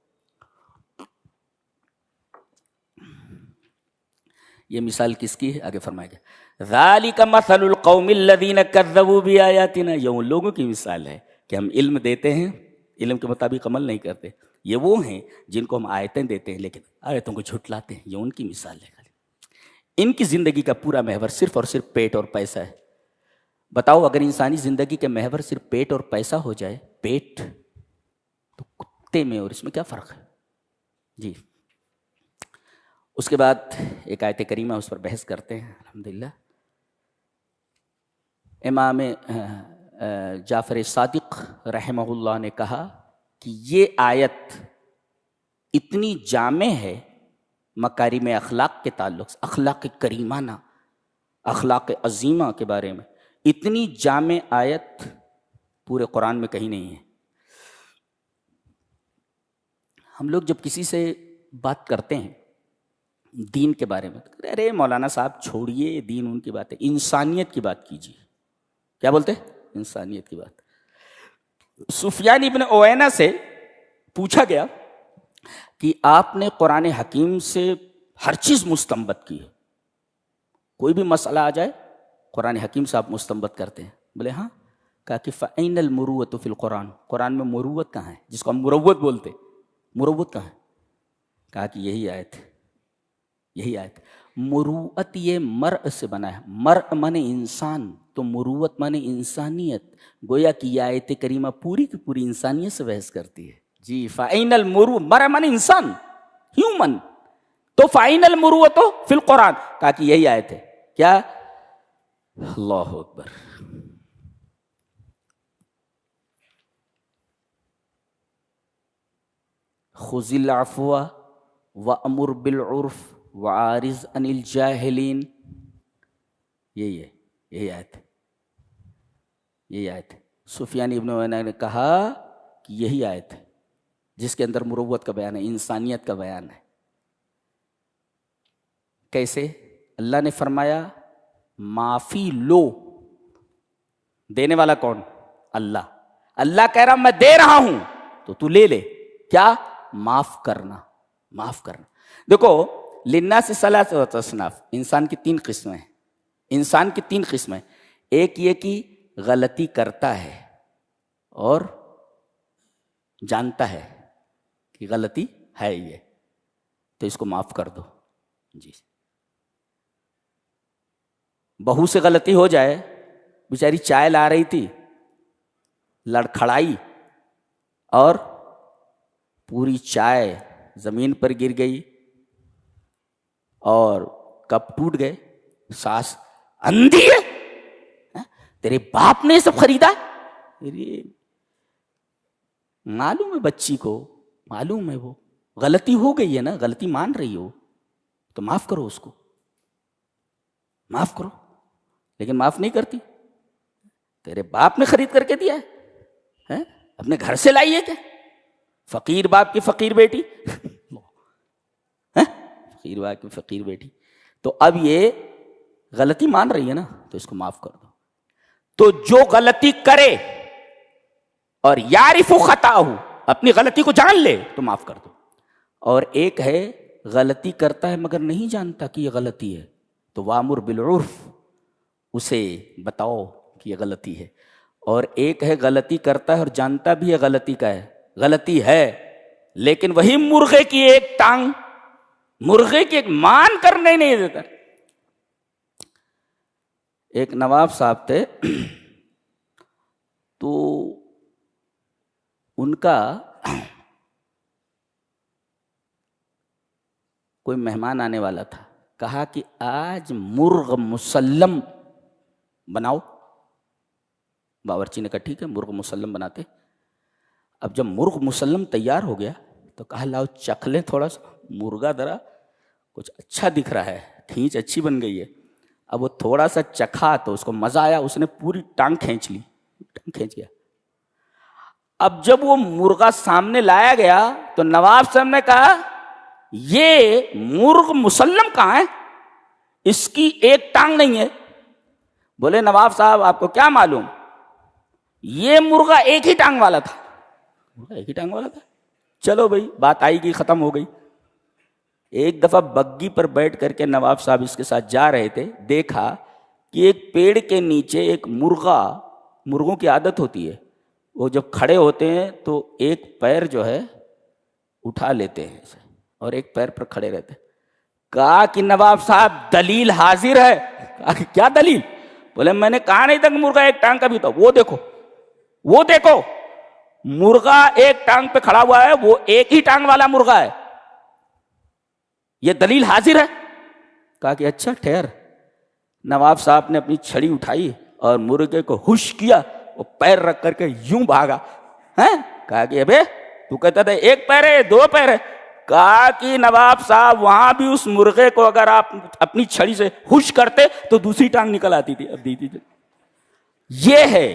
یہ مثال کس کی ہے؟ آگے فرمایا گیا ذَلِكَ مَثَلُ الْقَوْمِ الَّذِينَ كَذَّبُوا بِآيَاتِنَا، یہ ان لوگوں کی مثال ہے کہ ہم علم دیتے ہیں، علم کے مطابق عمل نہیں کرتے. یہ وہ ہیں جن کو ہم آیتیں دیتے ہیں لیکن آیتوں کو جھٹلاتے ہیں. یہ ان کی مثال ہے. ان کی زندگی کا پورا محور صرف اور صرف پیٹ اور پیسہ ہے. بتاؤ اگر انسانی زندگی کے محور صرف پیٹ اور پیسہ ہو جائے, پیٹ, تو کتے میں اور اس میں کیا فرق ہے؟ جی. اس کے بعد ایک آیت کریمہ اس پر بحث کرتے ہیں. الحمدللہ امام جعفر صادق رحمہ اللہ نے کہا کہ یہ آیت اتنی جامع ہے مکارم اخلاق کے تعلق سے, اخلاق کریمانہ, اخلاق عظیمہ کے بارے میں, اتنی جامع آیت پورے قرآن میں کہیں نہیں ہے. ہم لوگ جب کسی سے بات کرتے ہیں دین کے بارے میں, ارے مولانا صاحب چھوڑیے دین ان کی بات ہے, انسانیت کی بات کیجیے. کیا بولتے ہیں؟ انسانیت کی بات. سفیان ابن عیینہ سے پوچھا گیا کہ آپ نے قرآن حکیم سے ہر چیز مستنبط کی ہے, کوئی بھی مسئلہ آ جائے قرآن حکیم سے آپ مستنبط کرتے ہیں. بولے ہاں. کہا کہ فَأَيْنَ الْمُرُوَّةُ فِي الْقُرْآنِ, قرآن میں مروت کہاں ہے, جس کو ہم مروت بولتے, مروت کہاں ہے؟ کہا کہ یہی آیت ہے, یہی آیت. مروت یہ مرء سے بنا ہے, مرء مانے انسان, تو مروت مانے انسانیت. گویا کہ یہ آیت کریمہ پوری کی پوری انسانیت سے بحث کرتی ہے. جی. فَأَيْنَ الْمُرُوَّةُ, مرء مانے انسان, ہیومن, تو فَأَيْنَ الْمُرُوَّةُ فِي الْقُرْآنِ, کہا کہ یہی آیت ہے. کیا؟ اللہ اکبر. خُذِ الْعَفْوَ وَأْمُرْ بِالْعُرْفِ وَعَارِضْ عَنِ الْجَاهِلِينَ. یہی ہے, یہی آیت ہے, یہی آیت ہے. سفیان ابن عیینہ نے کہا کہ یہی آیت ہے جس کے اندر مروت کا بیان ہے, انسانیت کا بیان ہے. کیسے؟ اللہ نے فرمایا معافی لو. دینے والا کون؟ اللہ. اللہ کہہ رہا میں دے رہا ہوں تو تو لے لے. کیا؟ معاف کرنا, معاف کرنا. دیکھو للناس ثلاثۃ اصناف, انسان کی 3 قسمیں ہیں. انسان کی 3 قسمیں. ایک یہ کہ غلطی کرتا ہے اور جانتا ہے کہ غلطی ہے یہ, تو اس کو معاف کر دو. جی. بہو سے غلطی ہو جائے, بیچاری چائے لا رہی تھی, لڑکھڑائی اور پوری چائے زمین پر گر گئی اور کپ ٹوٹ گئے. ساس اندھی ہے, تیرے باپ نے سب خریدا. معلوم ہے بچی کو, معلوم ہے وہ غلطی ہو گئی ہے نا, غلطی مان رہی ہو تو معاف کرو اس کو, معاف کرو. لیکن معاف نہیں کرتی. تیرے باپ نے خرید کر کے دیا ہے, اپنے گھر سے لائی ہے کیا؟ فقیر باپ کی فقیر بیٹی, فقیر باپ کی فقیر بیٹی. تو اب یہ غلطی مان رہی ہے نا, تو اس کو معاف کر دو. تو جو غلطی کرے اور یعرف خطاہ, اپنی غلطی کو جان لے تو معاف کر دو. اور ایک ہے غلطی کرتا ہے مگر نہیں جانتا کہ یہ غلطی ہے, تو وامر بالعرف, اسے بتاؤ کہ یہ غلطی ہے. اور ایک ہے غلطی کرتا ہے اور جانتا بھی ہے غلطی کا ہے, غلطی ہے, لیکن وہی مرغے کی ایک ٹانگ, مرغے کی ایک مان کرنے نہیں دیتا. ایک نواب صاحب تھے, تو ان کا کوئی مہمان آنے والا تھا. کہا کہ آج مرغ مسلم بناؤ. باورچی نے کہا ٹھیک ہے, مرغ مسلم بناتے. اب جب مرغ مسلم تیار ہو گیا تو کہا لاؤ چکھ لیں تھوڑا سا. مرغا ذرا کچھ اچھا دکھ رہا ہے, کھینچ اچھی بن گئی ہے. اب وہ تھوڑا سا چکھا تو اس کو مزہ آیا, اس نے پوری ٹانگ کھینچ لی, ٹانگ کھینچ گیا. اب جب وہ مرغا سامنے لایا گیا تو نواب صاحب نے کہا یہ مرغ مسلم کہاں ہے, اس کی ایک ٹانگ نہیں ہے. بولے نواب صاحب آپ کو کیا معلوم, یہ مرغا ایک ہی ٹانگ والا تھا, ایک ہی ٹانگ والا تھا. چلو بھائی بات آئی گئی, ختم ہو گئی. ایک دفعہ بگی پر بیٹھ کر کے نواب صاحب اس کے ساتھ جا رہے تھے, دیکھا کہ ایک پیڑ کے نیچے ایک مرغا, مرغوں کی عادت ہوتی ہے وہ جب کھڑے ہوتے ہیں تو ایک پیر جو ہے اٹھا لیتے ہیں اسے اور ایک پیر پر کھڑے رہتے. کہا کہ نواب صاحب دلیل حاضر ہے. کہا کہ کیا دلیل؟ بولے میں نے کہا نہیں تھا کہ مرغا ایک ٹانگ کا بھی ہوتا. وہ دیکھو مرغا ایک ٹانگ پہ کھڑا ہوا ہے, وہ ایک ہی ٹانگ والا مرغا ہے, یہ دلیل حاضر ہے. کہا کہ اچھا ٹھہر. نواب صاحب نے اپنی چھڑی اٹھائی اور مرغے کو ہوش کیا, وہ پیر رکھ کر کے یوں بھاگا. کہا کہ ابے تو کہتا تھا ایک پیر ہے, دو پیر ہے. کہا کہ نواب صاحب وہاں بھی اس مرغے کو اگر آپ اپنی چھڑی سے ہوش کرتے تو دوسری ٹانگ نکل آتی تھی. اب دیتی تھی. یہ ہے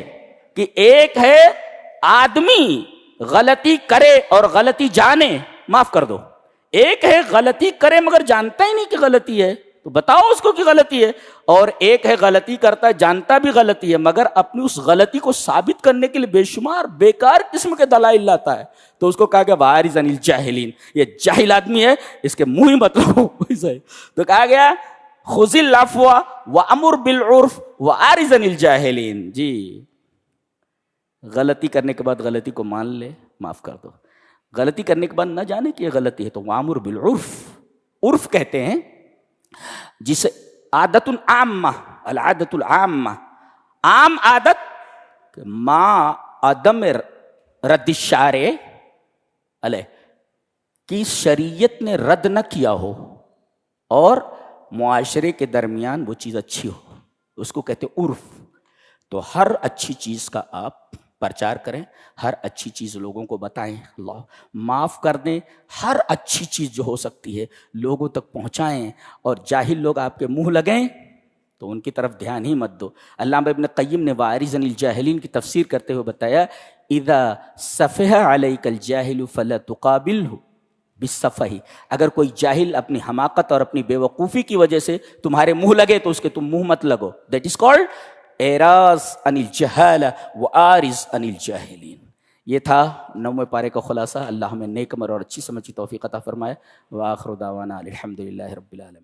کہ ایک ہے آدمی غلطی کرے اور غلطی جانے, معاف کر دو. ایک ہے غلطی کرے مگر جانتا ہی نہیں کہ غلطی ہے, تو بتاؤ اس کو کہ غلطی ہے. اور ایک ہے غلطی کرتا ہے, جانتا بھی غلطی ہے, مگر اپنی اس غلطی کو ثابت کرنے کے لیے بے شمار بیکار قسم کے دلائل لاتا ہے. تو اس کو کہا گیا وَعَارِضَ عَنِ الْجَاهِلِينَ, یہ جاہل آدمی ہے, اس کے منہ ہی مت لو. تو کہا گیا خُذِ الْعَفْوَ وَأَمُرْ بِالْعُرْفِ وَعَارِضَ عَنِ الْجَاهِلِينَ. جی غلطی کرنے کے بعد غلطی کو مان لے, معاف کر دو. غلطی کرنے کے بعد نہ جانے کہ یہ غلطی ہے تو وَأَمُرْ بِالْعُرْفِ, عرف کہتے ہیں جسے عادت عامہ, العادت العامہ, عام عادت ما عدم رد الشارع علیہ, کی شریعت نے رد نہ کیا ہو اور معاشرے کے درمیان وہ چیز اچھی ہو, اس کو کہتے عرف. تو ہر اچھی چیز کا آپ پرچار کریں, ہر اچھی چیز لوگوں کو بتائیں, اللہ معاف کر دیں, ہر اچھی چیز جو ہو سکتی ہے لوگوں تک پہنچائیں. اور جاہل لوگ آپ کے منہ لگیں تو ان کی طرف دھیان ہی مت دو. علامہ ابن قیم نے وَعَارِضَ عَنِ الْجَاهِلِينَ کی تفسیر کرتے ہوئے بتایا اذا سفہ علیک الجاہل فلا تقابلہ بالسفہ, اگر کوئی جاہل اپنی حماقت اور اپنی بے وقوفی کی وجہ سے تمہارے منہ لگے تو اس کے تم منہ مت لگو. دیٹ از کالڈ اعراض عن الجہالہ وعارض عن الجاہلین. یہ تھا 9ویں پارے کا خلاصہ. اللہ ہمیں نیک عمل اور اچھی سمجھ کی توفیق عطا فرمائے. وآخر دعوانا الحمدللہ رب العالمین.